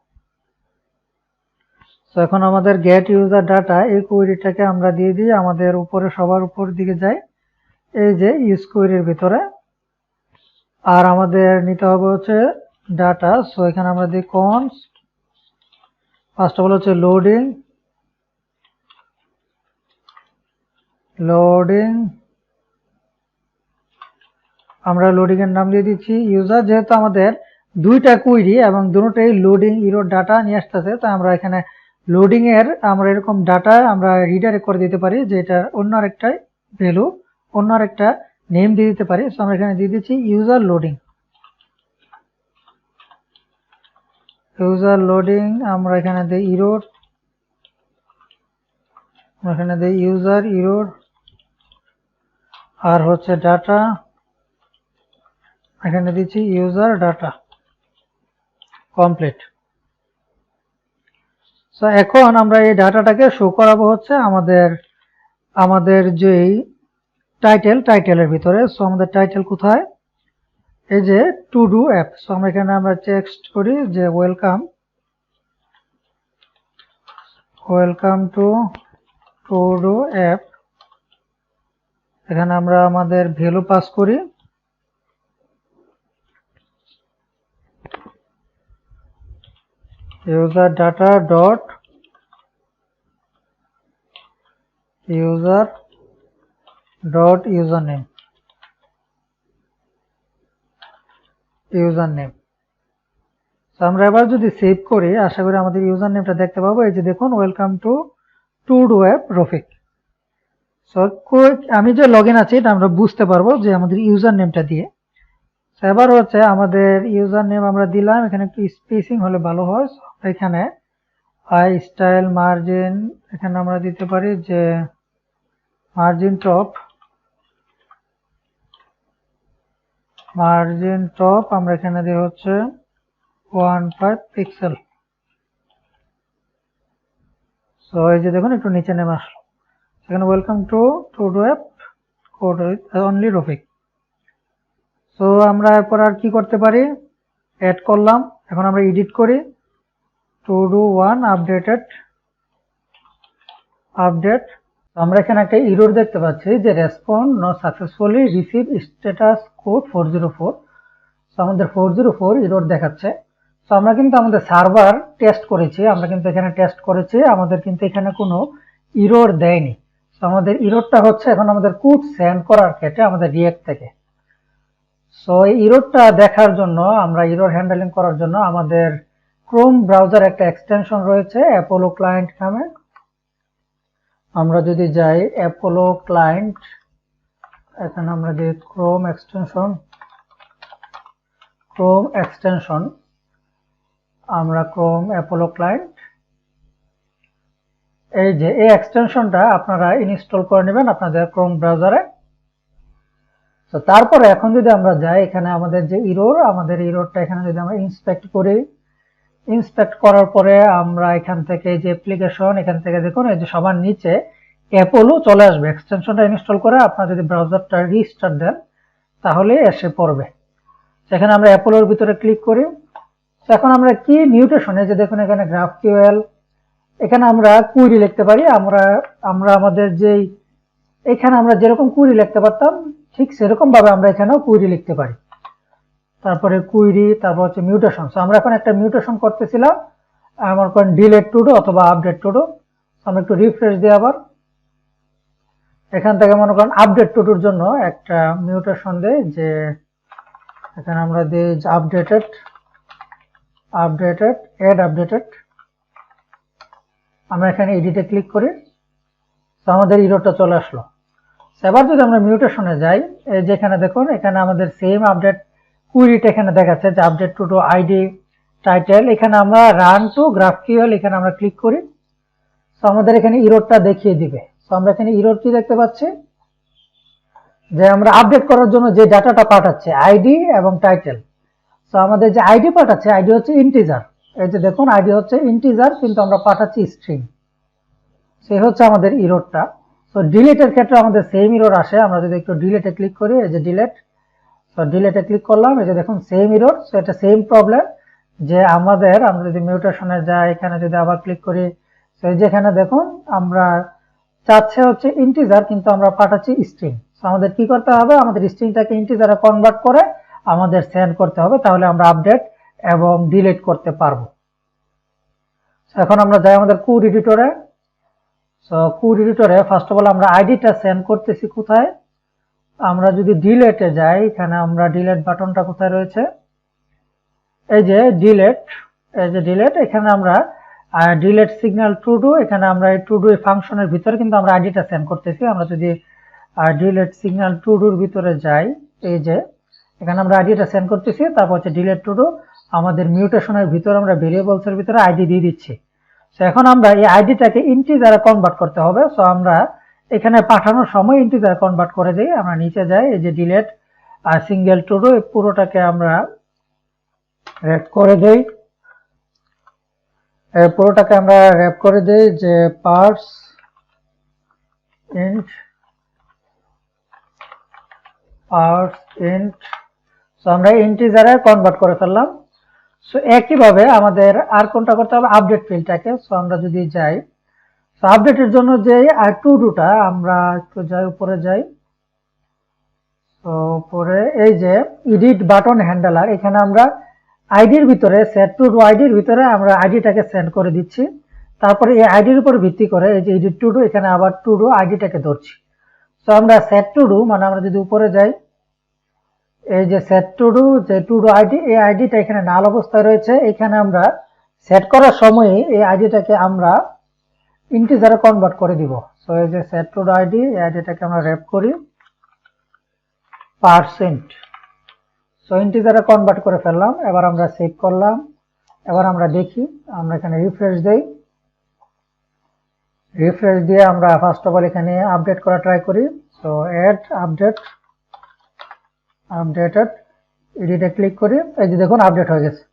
তো এখন আমাদের গেট ইউজার ডাটা, এই কুইরিটাকে আমরা দিয়ে দিই আমাদের উপরে, সবার উপর দিকে যাই, এই যে ইউজ কুইরির ভিতরে আর আমাদের নিতে হবে হচ্ছে ডাটা। সো এখানে আমরা দিই কনস্ট, ফার্স্ট অফ অল হচ্ছে লোডিং, আমরা লোডিং এর নাম দিয়ে দিচ্ছি ইউজার। যেহেতু আমাদের দুইটা কুইরি এবং দুটোটাই লোডিং ইরোর ডাটা নিয়ে আসতেছে, তাই আমরা এখানে লোডিং এর আমরা এরকম ডাটা আমরা রিডাইরেক্ট করে দিতে পারি, যে এটা অন্য আরেকটা ভ্যালু, অন্য আরেকটা নেম দিয়ে দিতে পারি। সো আমরা এখানে দিয়ে দিচ্ছি ইউজার লোডিং। আমরা এখানে দিই ইরোর, এখানে দিই ইউজার ইরোর, আর হচ্ছে ডাটা, এখানে দিচ্ছি ইউজার ডাটা কমপ্লিট। সো এখন আমরা এই ডাটাটাকে শো করাবো হচ্ছে আমাদের যেই টাইটেলের ভিতরে। সো আমাদের টাইটেল কোথায়, এই যে টু ডু অ্যাপ। সো আমরা এখানে আমরা টেক্সট করি যে ওয়েলকাম টু ডু অ্যাপ। এখানে আমরা আমাদের ভ্যালু পাস করি, user data dot user name. আমরা এবার যদি সেভ করি, আশা করি আমাদের ইউজার নেমটা দেখতে পাবো। এই যে দেখুন, welcome to do app Rafiq. So আমি যে লগ ইন আছি এটা আমরা বুঝতে পারবো যে আমাদের ইউজার নেমটা দিয়ে। এবার হচ্ছে আমাদের ইউজার নেম আমরা দিলাম, এখানে একটু স্পেসিং হলে ভালো হয়। এখানে স্টাইল মার্জিন, এখানে আমরা দিতে পারি যে মার্জিন টপ আমরা এখানে দিই হচ্ছে 15 পিক্সেল। সো এই যে দেখুন একটু নিচে নেমে আসলো, এখানে welcome to do app only Rafiq. So আমরা এরপর আর কি করতে পারি, অ্যাড করলাম। এখন আমরা এডিট করি, টু ডু ওয়ান আপডেট। আমরা এখানে একটা এরর দেখতে পাচ্ছি যে respond not successfully receive status code 404। So আমাদের 404 এরর দেখাচ্ছে। সো আমরা কিন্তু আমাদের সার্ভার টেস্ট করেছি, আমাদের কিন্তু এখানে কোনো এরর দেয়নি। সো আমাদের এররটা হচ্ছে এখন আমাদের কোড সেন্ড করার ক্ষেত্রে আমাদের রিঅ্যাক্ট থেকে। সো এই এররটা দেখার জন্য, আমরা এরর হ্যান্ডেলিং করার জন্য আমাদের ক্রোম ব্রাউজার একটা এক্সটেনশন রয়েছে অ্যাপোলো ক্লায়েন্ট নামে। আমরা যদি যাই অ্যাপোলো ক্লায়েন্ট, এখানে আমরা দিই ক্রোম এক্সটেনশন, আমরা ক্রোম অ্যাপোলো ক্লায়েন্ট, এই যে এই এক্সটেনশনটা আপনারা ইনস্টল করে নেবেন আপনাদের ক্রোম ব্রাউজারে। তো তারপরে এখন যদি আমরা যাই, এখানে আমাদের যে আমাদের এররটা এখানে যদি আমরা ইন্সপেক্ট করার পরে আমরা এখান থেকে যে অ্যাপ্লিকেশন, এখান থেকে দেখুন এই যে সবার নিচে অ্যাপোলো চলে আসবে। এক্সটেনশনটা ইনস্টল করে আপনারা যদি ব্রাউজারটা রিস্টার্ট দেন তাহলে এসে পড়বে। সেখানে আমরা অ্যাপোলোর ভিতরে ক্লিক করি। এখন আমরা কি মিউটেশন, এই যে দেখুন এখানে গ্রাফকিউএল, এখানে আমরা কুইরি লিখতে পারি। আমরা আমাদের যেই এখানে আমরা যেরকম কুইরি লিখতে পারতাম ঠিক সেরকম ভাবে আমরা এখানেও কুইরি লিখতে পারি। তারপরে কুইরি, তারপর হচ্ছে মিউটেশন। সো আমরা এখন একটা মিউটেশন করতেছিলাম, আমার কোন ডিলেট টু ডু অথবা আপডেট টু ডু। আমরা একটু রিফ্রেশ দিই আবার, এখান থেকে মনে করেন আপডেট টু ডুর জন্য একটা মিউটেশন দেই, যে এখানে আমরা দিই আপডেটেড এড আপডেটেড। আমরা এখানে এডিটে ক্লিক করি, তো আমাদের এররটা চলে আসলো। এবার যদি আমরা মিউটেশনে যাই, এই যেখানে দেখুন এখানে আমাদের সেম আপডেট কুইরিটা এখানে দেখাচ্ছে যে আপডেট টু আইডি টাইটেল। এখানে আমরা রান টু গ্রাফকিউএল, এখানে আমরা ক্লিক করি। তো আমাদের এখানে এররটা দেখিয়ে দিবে। তো আমরা এখানে এরর কি দেখতে পাচ্ছি, যে আমরা আপডেট করার জন্য যে ডাটাটা পাঠাচ্ছে আইডি এবং টাইটেল। তো আমাদের যে আইডি পাঠাচ্ছে, আইডি হচ্ছে ইন্টিজার। এই যে দেখুন আইডি হচ্ছে ইন্টিজার, কিন্তু আমরা পাঠাচ্ছি স্ট্রিং। সে হচ্ছে আমাদের এররটা। তো ডিলিটের ক্ষেত্রে আমাদের সেম এরর আসে। আমরা যদি একটু ডিলিটে ক্লিক করি, এই যে ডিলিট, তো ডিলিটে ক্লিক করলাম, এই যে দেখুন সেম এরর। সো এটা সেম প্রবলেম, যে আমরা যদি মিউটেশনে যাই, এখানে যদি আবার ক্লিক করি, তো যেখানে দেখুন আমরা চাচ্ছে হচ্ছে ইন্টিজার, কিন্তু আমরা পাঠাচ্ছি স্ট্রিং। সো আমাদের কি করতে হবে, আমাদের স্ট্রিংটাকে ইন্টিজারে কনভার্ট করে আমাদের সেন্ড করতে হবে, তাহলে আমরা আপডেট এবং ডিলিট করতে পারবো। এখন আমরা যাই আমাদের কোড এডিটরে। সো কোড এডিটরে ফার্স্ট অফ অল আমরা আইডিটা সেন্ড করতেছি কোথায়, আমরা যদি ডিলেটে যাই, এখানে আমরা ডিলেট বাটনটা কোথায় রয়েছে, এই যে ডিলেট, এই যে ডিলেট, এখানে আমরা ডিলেট সিগন্যাল টু ডু, এখানে আমরা এই টু ডু ফাংশনের ভিতরে কিন্তু আমরা আইডিটা সেন্ড করতেছি। আমরা যদি ডিলেট সিগন্যাল টু ডুর ভিতরে যাই, এই যে এখানে আমরা আইডিটা সেন্ড করতেছি, তারপর হচ্ছে ডিলেট টু ডু, আমাদের মিউটেশনের ভিতরে আমরা ভেরিয়েবলসের ভিতরে আইডি দিয়ে দিচ্ছি। সো এখন আমরা এই আইডিটাকে ইন্টিজারে কনভার্ট করতে হবে। সো আমরা এখানে পাঠানোর সময় ইন্টিজারে কনভার্ট করে দিই। আমরা নিচে যাই, এই যে ডিলেট সিঙ্গেল টু ডু, পুরোটাকে আমরা র্যাপ করে দেই, পুরোটাকে আমরা র্যাপ করে দেই যে পার্স ইন্ট সো আমরা ইন্টিজারে কনভার্ট করে ফেললাম। সো একইভাবে আমাদের আর কোনটা করতে হবে, আপডেট ফিল্ডটাকে। সো আমরা যদি যাই, সো আপডেটের জন্য যে আর টু ডুটা আমরা একটু যাই, উপরে যাই, তো উপরে এই যে এডিট বাটন হ্যান্ডলার, এখানে আমরা আইডির ভিতরে সেট টু ডু আইডির ভিতরে আমরা আইডিটাকে সেন্ড করে দিচ্ছি। তারপরে এই আইডির উপর ভিত্তি করে এই যে এডিট টু ডু, এখানে আবার টু ডু আইডিটাকে ধরছি। তো আমরা সেট টু ডু, মানে আমরা যদি উপরে যাই, এই যে সেট টু ডু, যে টু ডু আইডি, এই আইডিটা এখানে নাল অবস্থায় রয়েছে। এখানে আমরা সেট করার সময় এই আইডিটাকে আমরা ইন্টিজারে কনভার্ট করে দিব। সো এই যে সেট টু ডু আইডি, এই আইডিটাকে আমরা র্যাপ করি %। সো ইন্টিজারে কনভার্ট করে ফেললাম। এবার আমরা সেভ করলাম। এবার আমরা দেখি, আমরা এখানে রিফ্রেশ দেই, রিফ্রেশ দিয়ে আমরা ফার্স্ট অফ অল এখানে আপডেট করা ট্রাই করি। সো অ্যাড আপডেটেড, এডিটে ক্লিক করি, এই যে দেখুন আপডেট হয়ে গেছে।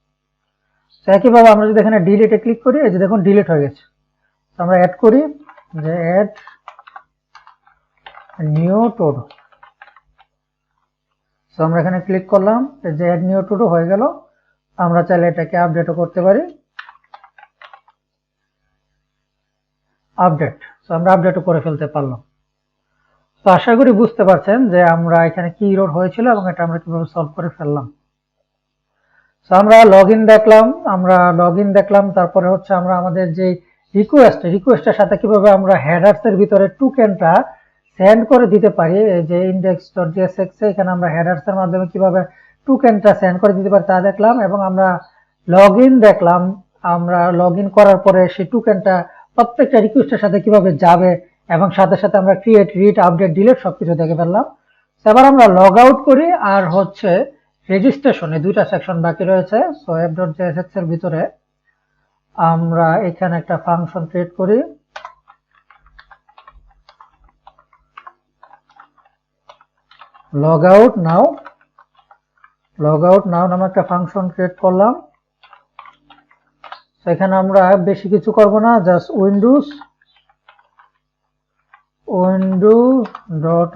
তো একইভাবে আমরা যদি এখানে ডিলিটে ক্লিক করি, এই যে দেখুন ডিলিট হয়ে গেছে। তো আমরা অ্যাড করি যে add new to do. So আমরা এখানে ক্লিক করলাম, যে অ্যাড নিউ টু ডু হয়ে গেল। আমরা চাইলে এটাকে আপডেটও করতে পারি, আপডেট। সো আমরা আপডেটও করে ফেলতে পারলাম। তো আশা করি বুঝতে পারছেন যে আমরা এখানে কি এরর হয়েছিল এবং এটা আমরা কিভাবে সলভ করে ফেললাম। সো আমরা লগইন দেখলাম, তারপরে হচ্ছে আমরা আমাদের যে রিকোয়েস্টের সাথে কিভাবে আমরা হেডার্স এর ভিতরে টোকেনটা সেন্ড করে দিতে পারি, এই যে index.jsx এখানে আমরা হেডার্স এর মাধ্যমে কিভাবে টোকেনটা সেন্ড করে দিতে পারি তা দেখলাম। এবং আমরা দেখলাম, আমরা লগইন করার পরে সেই টোকেনটা প্রত্যেকটা রিকোয়েস্টের সাথে কিভাবে যাবে এবং সাথে সাথে আমরা ক্রিয়েট, রিড, আপডেট, ডিলিট সবকিছু দেখে ফেললাম। এবার আমরা লগ আউট করি, আর হচ্ছে রেজিস্ট্রেশন, এই দুইটা সেকশন বাকি রয়েছে। সো app.jsx এর ভিতরে আমরা এখানে একটা ফাংশন ক্রিয়েট করি, লগ আউট নাও নামে একটা ফাংশন ক্রিয়েট করলাম। এখানে আমরা বেশি কিছু করব না, just Windows dot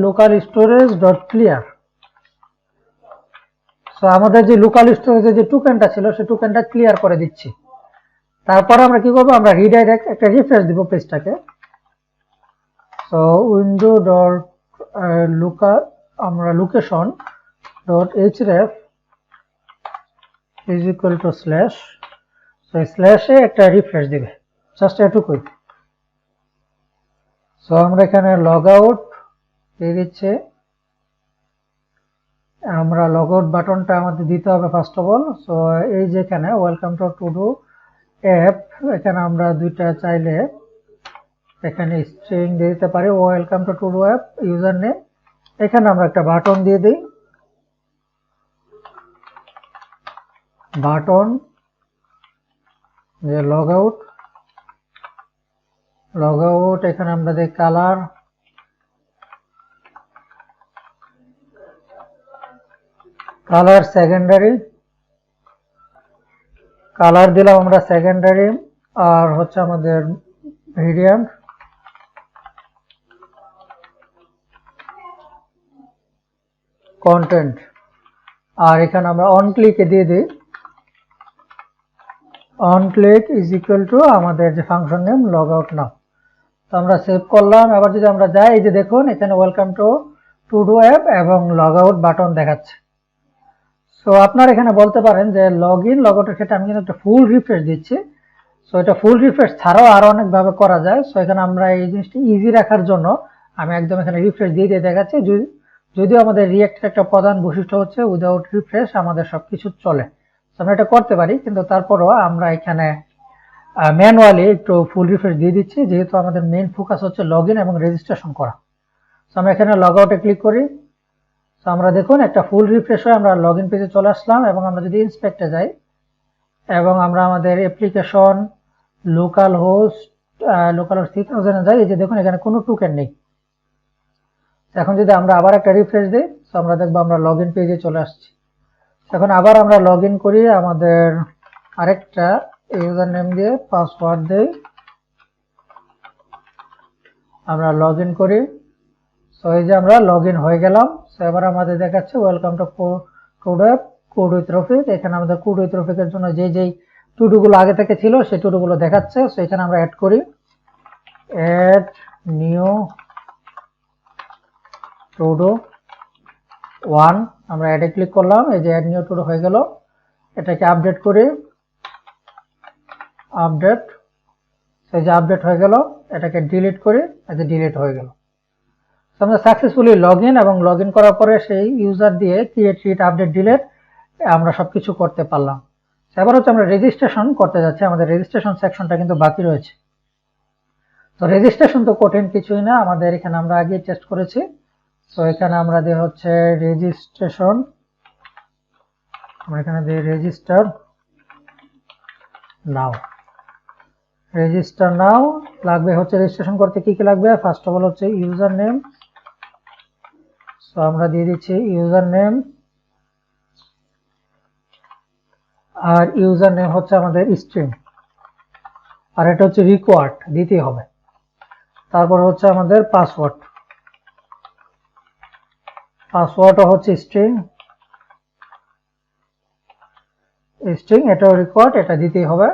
local storage dot clear. So আমাদের যে লোকাল স্টোরেজে যে টোকেনটা ছিল সেই টোকেনটা ক্লিয়ার করে দিচ্ছি। তারপর আমরা কি করব, আমরা রিডাইরেক্ট একটা রিফ্রেশ দিব পেজটাকে। সো উইন্ডো ডট আমরা location dot href is equal to slash, so স্ল্যাশে একটা রিফ্রেশ দিবে, জাস্ট এটুকুই। সো আমরা এখানে লগ আউট দিয়ে দিচ্ছে, আমরা লগ আউট বাটনটা আমাদের দিতে হবে ফার্স্ট অফ অল। সো এই যে এখানে ওয়েলকাম টু ডু অ্যাপ, এখানে আমরা দুইটা চাইলে এখানে স্ট্রিং দিয়ে দিতে পারি, welcome to do app user name, এখানে আমরা একটা বাটন দিয়ে দিই, বাটন যে লগ আউট, এখানে আমরা দিই কালার সেকেন্ডারি, কালার দিলাম আমরা সেকেন্ডারি, আর হচ্ছে আমাদের ভেরিয়েন্ট কন্টেন্ট, আর এখানে আমরা অন ক্লিকে দিয়ে দিই, on click is equal two আমাদের যে function name log out now. তো আমরা সেভ করলাম। এবার যদি আমরা যাই, এই যে দেখুন এখানে welcome to to do app এবং লগ আউট বাটন দেখাচ্ছে। সো আপনারা এখানে বলতে পারেন যে লগ ইন লগ আউটের ক্ষেত্রে আমি কিন্তু একটা ফুল রিফ্রেশ দিচ্ছি। সো এটা ফুল রিফ্রেশ ছাড়াও আরো অনেকভাবে করা যায়। সো এখানে আমরা এই জিনিসটা ইজি রাখার জন্য আমি একদম এখানে রিফ্রেশ দিয়ে দিয়ে দেখাচ্ছি। যদিও আমাদের রিঅ্যাক্টের একটা প্রধান বৈশিষ্ট্য হচ্ছে উইদাউট রিফ্রেশ আমাদের সবকিছু চলে। আমরা এটা করতে পারি, কিন্তু তারপরও আমরা এখানে ম্যানুয়ালি একটু ফুল রিফ্রেশ দিয়ে দিচ্ছি, যেহেতু আমাদের মেইন ফোকাস হচ্ছে লগ ইন এবং রেজিস্ট্রেশন করা। সো আমরা এখানে লগ আউটে ক্লিক করি। সো আমরা দেখুন একটা ফুল রিফ্রেশ হয়ে আমরা লগ ইন পেজে চলে আসলাম, এবং আমরা যদি ইন্সপেক্টে যাই এবং আমরা আমাদের অ্যাপ্লিকেশন লোকাল হোস্ট 3000 যাই, এই যে দেখুন এখানে কোনো টোকেন নেই। এখন যদি আমরা আবার একটা রিফ্রেশ দিই, তো আমরা দেখবো আমরা লগ ইন পেজে চলে আসছি। এখন আবার আমরা লগ ইন করি, আমাদের আরেকটা ইউজার নেম দিয়ে পাসওয়ার্ড দিই, আমরা লগ ইন করি। সো এই যে আমরা লগ ইন হয়ে গেলাম। সো এবার আমাদের দেখাচ্ছে welcome to code app code with Rafiq. এখানে আমাদের কোড উইথ রফিকের জন্য যেই টুডুগুলো আগে থেকে ছিল সেই টুডুগুলো দেখাচ্ছে। সো এখানে আমরা অ্যাড করি, অ্যাড নিউ টুডু 1, আমরা অ্যাডে ক্লিক করলাম, এই যে অ্যাড নিউ টুডু হয়ে গেল। এটাকে আপডেট করি, আপডেট, এই যে আপডেট হয়ে গেল। এটাকে ডিলিট করি, এই যে ডিলিট হয়ে গেল। আমরা সাকসেসফুলি লগ ইন, এবং লগ ইন করার পরে সেই ইউজার দিয়ে ক্রিয়েট, রিড, আপডেট, ডিলিট আমরা সবকিছু করতে পারলাম। এবার হচ্ছে আমরা রেজিস্ট্রেশন করতে যাচ্ছি, আমাদের রেজিস্ট্রেশন সেকশনটা কিন্তু বাকি রয়েছে। তো রেজিস্ট্রেশন তো কঠিন কিছুই না, আমাদের এখানে আমরা আগে টেস্ট করেছি। তো এখানে আমরা দিয়ে হচ্ছে রেজিস্ট্রেশন, আমরা এখানে দিয়ে রেজিস্টার নাও, রেজিস্টার নাও লাগবে হচ্ছে রেজিস্ট্রেশন করতে কি কি লাগবে। ফার্স্ট অফ অল হচ্ছে ইউজার নেম। সো আমরা দিয়ে দিচ্ছি ইউজার নেম, আর ইউজার নেম হচ্ছে আমাদের স্ট্রিং, আর এটা হচ্ছে রিকোয়ার্ড দিতে হবে। তারপর হচ্ছে আমাদের পাসওয়ার্ড, পাসওয়ার্ডও হচ্ছে স্ট্রিং, স্ট্রিং এটাও রিকোয়ার্ড, এটা দিতেই হবে।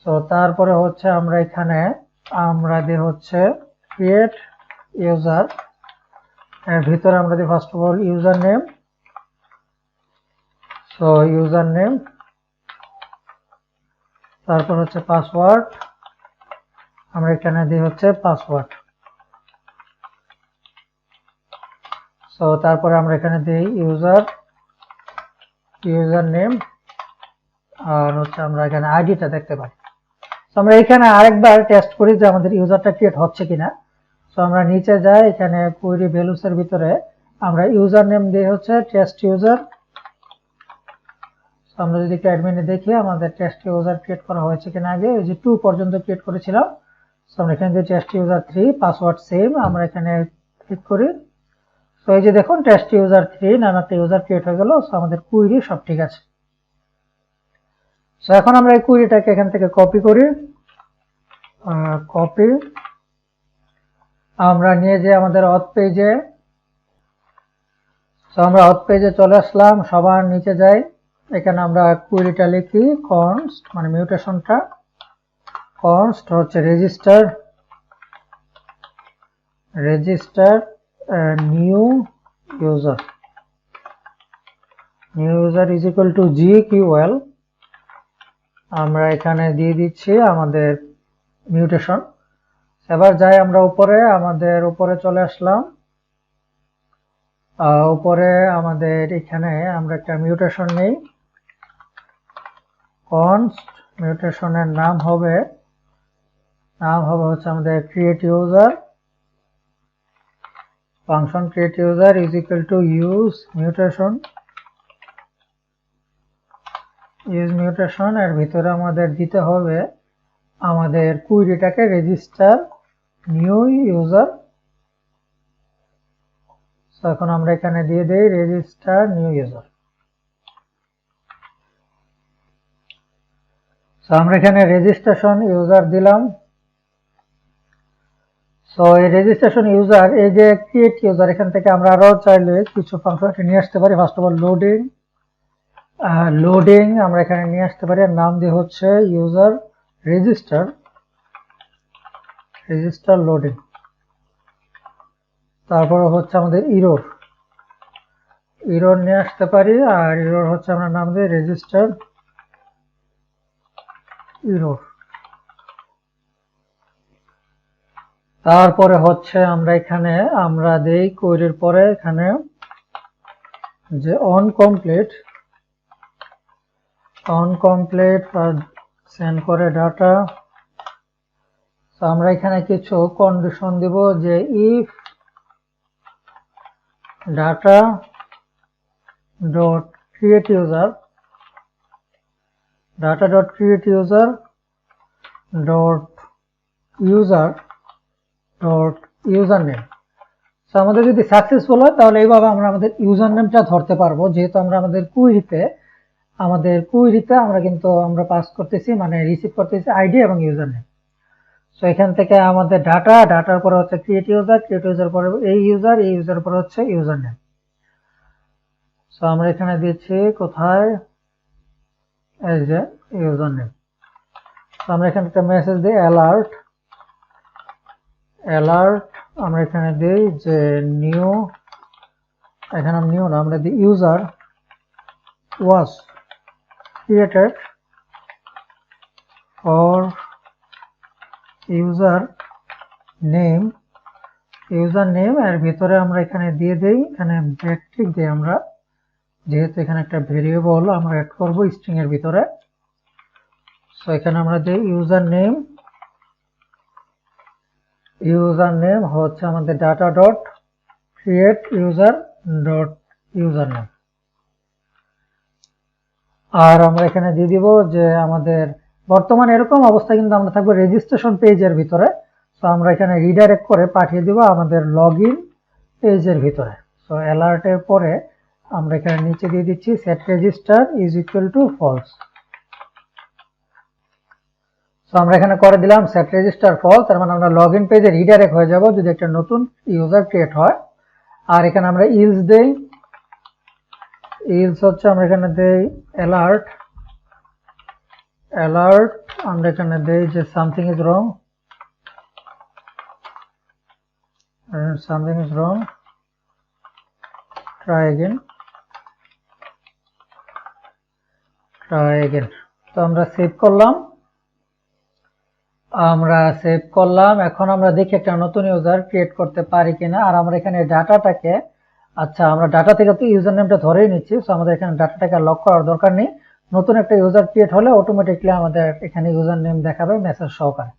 সো তারপরে হচ্ছে আমরা এখানে আমরা দিয়ে হচ্ছে ক্রিয়েট ইউজার, এর ভিতরে আমরা দিই first of all user name. So user name, তারপর হচ্ছে পাসওয়ার্ড, আমরা এখানে দিই হচ্ছে পাসওয়ার্ড। সো তারপরে আমরা এখানে দিই ইউজার নেম, আর হচ্ছে আমরা এখানে আইডিটা দেখতে পাই। তো আমরা এখানে আরেকবার টেস্ট করি যে আমাদের ইউজারটা ক্রিয়েট হচ্ছে কিনা। সো আমরা নিচে যাই, এখানে কোয়েরি ভ্যালুস এর ভিতরে আমরা ইউজার নেম দিয়ে হচ্ছে টেস্ট ইউজার। আমরা যদি অ্যাডমিনে দেখি আমাদের টেস্ট ইউজার ক্রিয়েট করা হয়েছে কিনা, আগে ওই যে 2 পর্যন্ত ক্রিয়েট করেছিলাম। সো আমরা এখানে দিয়ে টেস্ট ইউজার 3, পাসওয়ার্ড সেম, আমরা এখানে ক্লিক করি। সো এই যে দেখুন টেস্ট ইউজার 3 নামে একটা ইউজার ক্রিয়েট হয়ে গেল। সো আমাদের কুইরি সব ঠিক আছে। সো এখন আমরা এই কুইরিটাকে এখান থেকে কপি করি, কপি, আমরা নিয়ে যাই আমাদের অথ পেজে। সো আমরা অথ পেজে চলে আসলাম, সবার নিচে যাই, এখানে আমরা কুইরিটা লিখি কনস্ট, মানে মিউটেশনটা কনস্ট হচ্ছে register new user is equal two GQL। আমরা এখানে দিয়ে দিচ্ছি আমাদের মিউটেশন। এবার যাই আমরা উপরে, আমাদের উপরে চলে আসলাম, উপরে আমাদের এখানে আমরা একটা মিউটেশন নেই, কনস্ট মিউটেশনের নাম হবে হচ্ছে আমাদের create user, function create user is equal to use mutation, এর ভিতরে আমাদের দিতে হবে আমাদের কুইরিটাকে রেজিস্টার নিউ ইউজার। এখন আমরা এখানে দিয়ে দেই রেজিস্টার নিউ ইউজার। সো আমরা এখানে রেজিস্ট্রেশন ইউজার দিলাম। সো এই রেজিস্ট্রেশন ইউজার, এই যে ক্রিয়েট ইউজার, এখান থেকে আমরা আরো চাইলে কিছু ফাংশনালিটি নিয়ে আসতে পারি। ফার্স্ট অফ অল লোডিং আমরা এখানে নিয়ে আসতে পারি, আর নাম দিয়ে হচ্ছে ইউজার রেজিস্টার লোডিং। তো তারপরে হচ্ছে আমাদের ইরর নিয়ে আসতে পারি, আর ইরর হচ্ছে আমরা নাম দিই রেজিস্টার ইরর। তারপরে হচ্ছে আমরা এখানে আমরা দেই কোয়েরির পরে এখানে যে অন কমপ্লিট সেন্ড করে ডাটা। তো আমরা এখানে কিছু কন্ডিশন দিব যে if data dot create user dot user name. তো আমাদের যদি সাকসেসফুল হয় তাহলে এইভাবে আমরা আমাদের ইউজার নেমটা ধরতে পারবো, যেহেতু আমরা আমাদের কুইরিতে আমরা কিন্তু আমরা পাস করতেছি, মানে রিসিভ করতেছি আইডি এবং ইউজার নেম। সো এখান থেকে আমাদের ডাটার পরে হচ্ছে ক্রিয়েট ইউজার পরে এই ইউজার পরে হচ্ছে ইউজার নেম। সো আমরা এখানে দিচ্ছি কোথায় এই যে ইউজার নেম। তো আমরা এখানে একটা মেসেজ দিই অ্যালার্ট আমরা এখানে দিই যে নিউ, এখানে নিউ না, আমরা দিই user was created for user name এর ভিতরে আমরা এখানে দিয়ে দেই, এখানে ব্যাকটিক দিয়ে আমরা, যেহেতু এখানে একটা ভেরিয়েবল আমরা অ্যাড করব স্ট্রিং এর ভিতরে। সো এখানে আমরা দিই ইউজার নেম হচ্ছে আমাদের data dot create user name. আর আমরা এখানে দিয়ে দিব যে আমাদের বর্তমানে এরকম অবস্থা কিন্তু আমরা থাকবো রেজিস্ট্রেশন পেজের ভিতরে। তো আমরা এখানে রিডাইরেক্ট করে পাঠিয়ে দিব আমাদের লগইন পেজের ভিতরে। সো অ্যালার্টের পরে আমরা এখানে নিচে দিয়ে দিচ্ছি set register is equal to false. So আমরা এখানে করে দিলাম সেট রেজিস্টার ফলস, তার মানে আমরা লগইন পেজে রিডাইরেক্ট হয়ে যাব যদি একটা নতুন ইউজার ক্রিয়েট হয়। আর এখানে আমরা ইলস দেই, হচ্ছে আমরা এখানে দেই অ্যালার্ট আমরা এখানে দেই যে something is wrong try again. তো আমরা সেভ করলাম, এখন আমরা দেখি একটা নতুন ইউজার ক্রিয়েট করতে পারি কিনা। আর আমরা এখানে ডাটাটাকে, আচ্ছা আমরা ডাটা থেকে তো ইউজার নেমটা ধরেই নিচ্ছি, সো আমাদের এখানে ডাটাটাকে লক করার দরকার নেই। নতুন একটা ইউজার ক্রিয়েট হলে অটোমেটিকলি আমাদের এখানে ইউজার নেম দেখাবে মেসেজ সহকারে।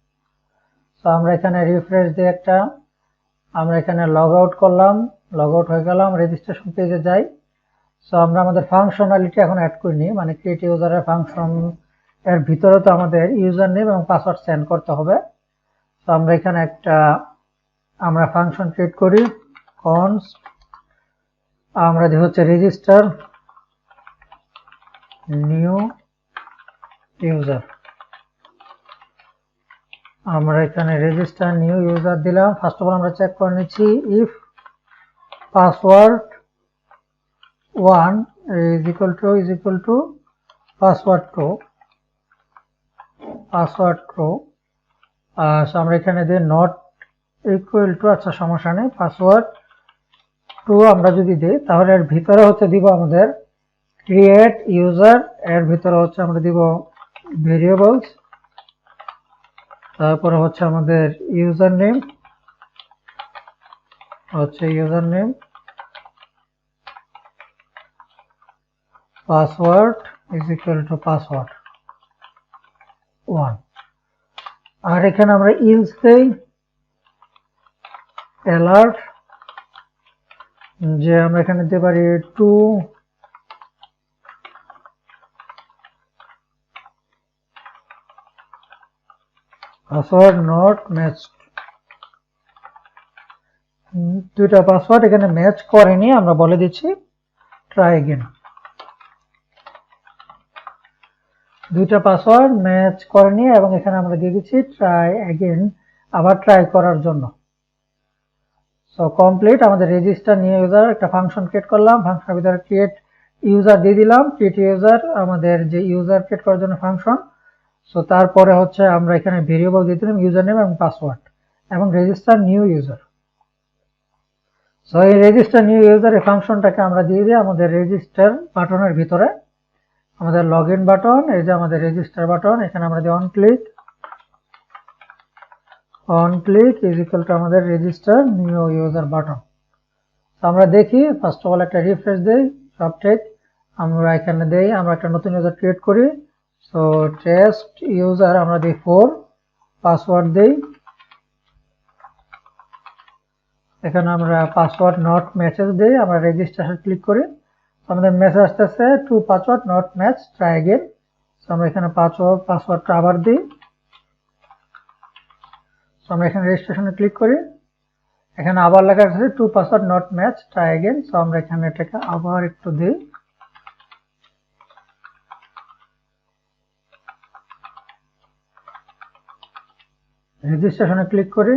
সো আমরা এখানে রিফ্রেশ দিয়ে আমরা এখানে লগ আউট করলাম, লগ আউট হয়ে গেলাম, রেজিস্ট্রেশন পেজে যাই। সো আমরা আমাদের ফাংশনালিটি এখন অ্যাড করিনি, মানে ক্রিয়েট ইউজারের ফাংশন এর ভিতরে তো আমাদের ইউজার নেম এবং পাসওয়ার্ড সেন্ড করতে হবে। তো আমরা এখানে আমরা ফাংশন ক্রিয়েট করি কনস্ট, আমরা দিয়ে হচ্ছে রেজিস্টার নিউ ইউজার। আমরা এখানে রেজিস্টার নিউ ইউজার দিলাম। ফার্স্ট অফ অল আমরা চেক করে নিচ্ছি if password 1 is equal two password 2। আমরা এখানে দিয়ে নট ইকুয়াল টু, আচ্ছা সমস্যা নেই, পাসওয়ার্ড 2 আমরা যদি দিই তাহলে এর ভিতরে হচ্ছে দিব আমাদের ক্রিয়েট ইউজার, এর ভিতরে হচ্ছে আমরা দিব ভেরিয়েবলস, তারপরে হচ্ছে আমাদের user name password is equal two password 1। আর এখানে আমরা ইলস দেই অ্যালার্ট, যে আমরা এখানে দিতে পারি 2 পাসওয়ার্ড নট ম্যাচড। দুইটা পাসওয়ার্ড এখানে ম্যাচ করেনি, আমরা বলে দিচ্ছি ট্রাই अगेन। দুইটা পাসওয়ার্ড ম্যাচ করেনি এবং এখানে আমরা দিয়ে দিচ্ছি ট্রাই अगेन, আবার ট্রাই করার জন্য। সো কমপ্লিট, আমাদের রেজিস্টার নিউ ইউজার একটা ফাংশন ক্রিয়েট করলাম, ফাংশনের ভিতরে ক্রিয়েট ইউজার দিয়ে দিলাম, ক্রিয়েট ইউজার আমাদের যে ইউজার ক্রিয়েট করার জন্য ফাংশন। সো তারপরে হচ্ছে আমরা এখানে ভেরিয়েবল দিয়ে দিলাম ইউজার নেম এবং পাসওয়ার্ড এবং রেজিস্টার নিউ ইউজার। সো এই রেজিস্টার নিউ ইউজার এই ফাংশনটাকে আমরা দিয়ে দিই আমাদের রেজিস্টার বাটনের ভিতরে। আমাদের লগইন বাটন, এই যে আমাদের রেজিস্টার বাটন, এখানে আমরা দিই on click is equal two আমাদের রেজিস্টার নিউ ইউজার বাটন। তো আমরা দেখি ফার্স্ট অফ অল একটা রিফ্রেশ দেই, সব ঠিক। আমরা এখানে দেই, আমরা একটা নতুন ইউজার ক্রিয়েট করি। সো টেস্ট ইউজার আমরা দিই 4, পাসওয়ার্ড দেই। এখানে আমরা পাসওয়ার্ড নট ম্যাচেস দেই, আমরা রেজিস্ট্রেশন ক্লিক করি। আমাদের মেসেজ আসতেছে two password not match, try again. So আমরা এখানে পাসওয়ার্ডটা আবার দিই। সো আমরা এখানে রেজিস্ট্রেশনে ক্লিক করি। এখানে আবার লেখা আছে two password not match, try again. So আমরা এখানে এটাকে আবার একটু দিই। রেজিস্ট্রেশনে ক্লিক করি।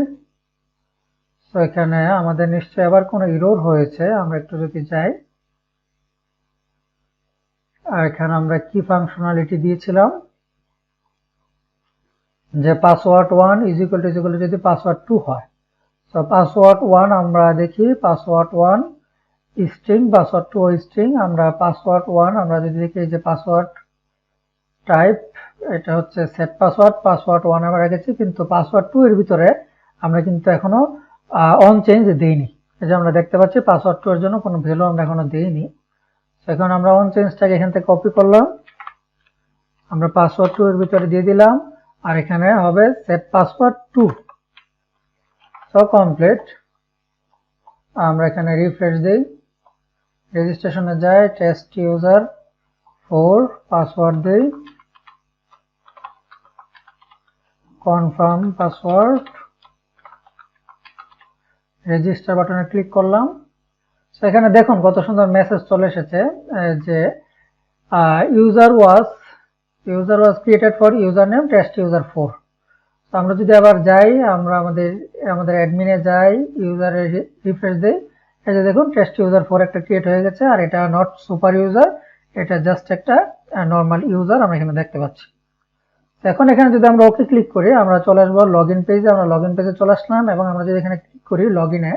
তো এখানে আমাদের নিশ্চয়ই আবার কোনো এরর হয়েছে, আমরা একটু যদি যাই। আর এখানে আমরা কি ফাংশনালিটি দিয়েছিলাম যে পাসওয়ার্ড 1 ইজ ইকুয়াল টু যদি পাসওয়ার্ড 2 হয়। তো পাসওয়ার্ড 1 আমরা দেখি, পাসওয়ার্ড 1 স্ট্রিং, পাসওয়ার্ড 2 স্ট্রিং। আমরা পাসওয়ার্ড 1 আমরা যদি দেখি যে পাসওয়ার্ড টাইপ এটা হচ্ছে সেট পাসওয়ার্ড, পাসওয়ার্ড 1 আমরা রেখেছি, কিন্তু পাসওয়ার্ড 2 এর ভিতরে আমরা কিন্তু এখনো অন চেঞ্জ দেইনি। এই যে আমরা দেখতে পাচ্ছি পাসওয়ার্ড 2 এর জন্য কোনো ভ্যালু আমরা এখনো দেইনি। এখন আমরা অন চেঞ্জটাকে এখান থেকে কপি করলাম, আমরা পাসওয়ার্ড 2 এর ভিতরে দিয়ে দিলাম, আর এখানে হবে সেট পাসওয়ার্ড 2। So complete. আমরা এখানে রিফ্রেশ দেই, রেজিস্ট্রেশনে যাই, টেস্ট ইউজার 4, পাসওয়ার্ড দেই, কনফার্ম পাসওয়ার্ড, রেজিস্টার বাটনে ক্লিক করলাম। এখানে দেখুন কত সুন্দর মেসেজ চলে এসেছে যে user was created for user name test user 4। তো আমরা যদি আবার যাই, আমরা আমাদের অ্যাডমিনে যাই, ইউজারে রিফ্রেশ দেই, এই যে দেখুন টেস্ট ইউজার 4 একটা ক্রিয়েট হয়ে গেছে। আর এটা নট সুপার ইউজার, এটা জাস্ট একটা নর্মাল ইউজার আমরা এখানে দেখতে পাচ্ছি। এখন এখানে যদি আমরা ওকে ক্লিক করি, আমরা চলে আসবো লগইন পেজে। আমরা লগইন পেজে চলে আসলাম এবং আমরা যদি এখানে ক্লিক করি লগইনে,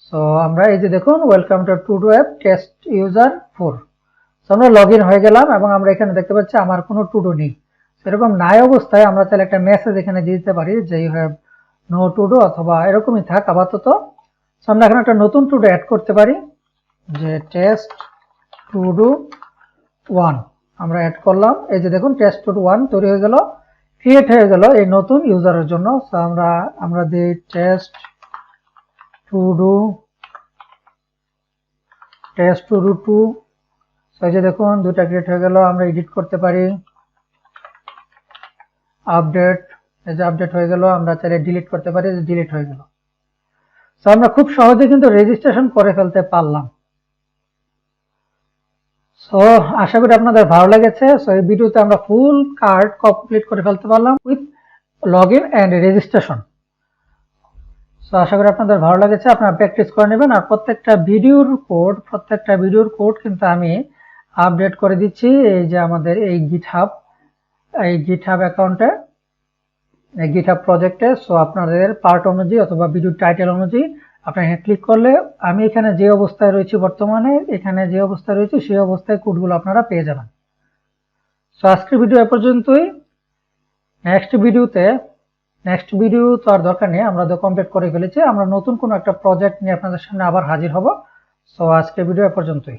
সো আমরা এই যে দেখুন welcome to Tudu app test user 4। So আমরা লগইন হয়ে গেলাম এবং আমরা এখানে দেখতে পাচ্ছি আমার কোনো টুডু নেই। এরকম নাই অবস্থায় আমরা তাহলে একটা মেসেজ এখানে দিয়ে দিতে পারি যে ইউ হ্যাভ নো টুডু, অথবা এরকমই থাক আপাতত। সো আমরা এখানে একটা নতুন টুডু অ্যাড করতে পারি যে টেস্ট টুডু 1 আমরা অ্যাড করলাম। এই যে দেখুন টেস্ট টুডু 1 তৈরি হয়ে গেল, ক্রিয়েট হয়ে গেল এই নতুন ইউজারের জন্য। সো আমরা দিই টেস্ট টুডু 2। সো এই যে দেখুন দুটা ক্রিয়েট হয়ে গেল। আমরা এডিট করতে পারি, আপডেট, এই যে আপডেট হয়ে গেল। আমরা চাইলে ডিলিট করতে পারি, ডিলিট হয়ে গেল। সো আমরা খুব সহজে কিন্তু রেজিস্ট্রেশন করে ফেলতে পারলাম। সো আশা করি আপনাদের ভালো লেগেছে। সো এই ভিডিওতে আমরা ফুল কার্ড কমপ্লিট করে ফেলতে পারলাম with login and registration. So আশা করি আপনাদের ভালো লেগেছে, আপনারা প্র্যাকটিস করে নেবেন। আর প্রত্যেকটা ভিডিওর কোড কিন্তু আমি আপডেট করে দিচ্ছি এই যে আমাদের এই গিটহাব অ্যাকাউন্টে, এই গিটহাব প্রজেক্টে। সো আপনাদের পার্ট অনুযায়ী অথবা ভিডিও টাইটেল অনুযায়ী আপনারা এখানে ক্লিক করলে আমি এখানে যে অবস্থায় রয়েছি বর্তমানে, এখানে যে অবস্থায় রয়েছে সেই অবস্থায় কোডগুলো আপনারা পেয়ে যাবেন। সো আজকের ভিডিও এ পর্যন্তই। নেক্সট ভিডিও তো আর দরকার নেই, আমরা তো কমপ্লিট করে ফেলেছি। আমরা নতুন কোনো একটা প্রজেক্ট নিয়ে আপনাদের সামনে আবার হাজির হব। সো আজকের ভিডিও এ পর্যন্তই।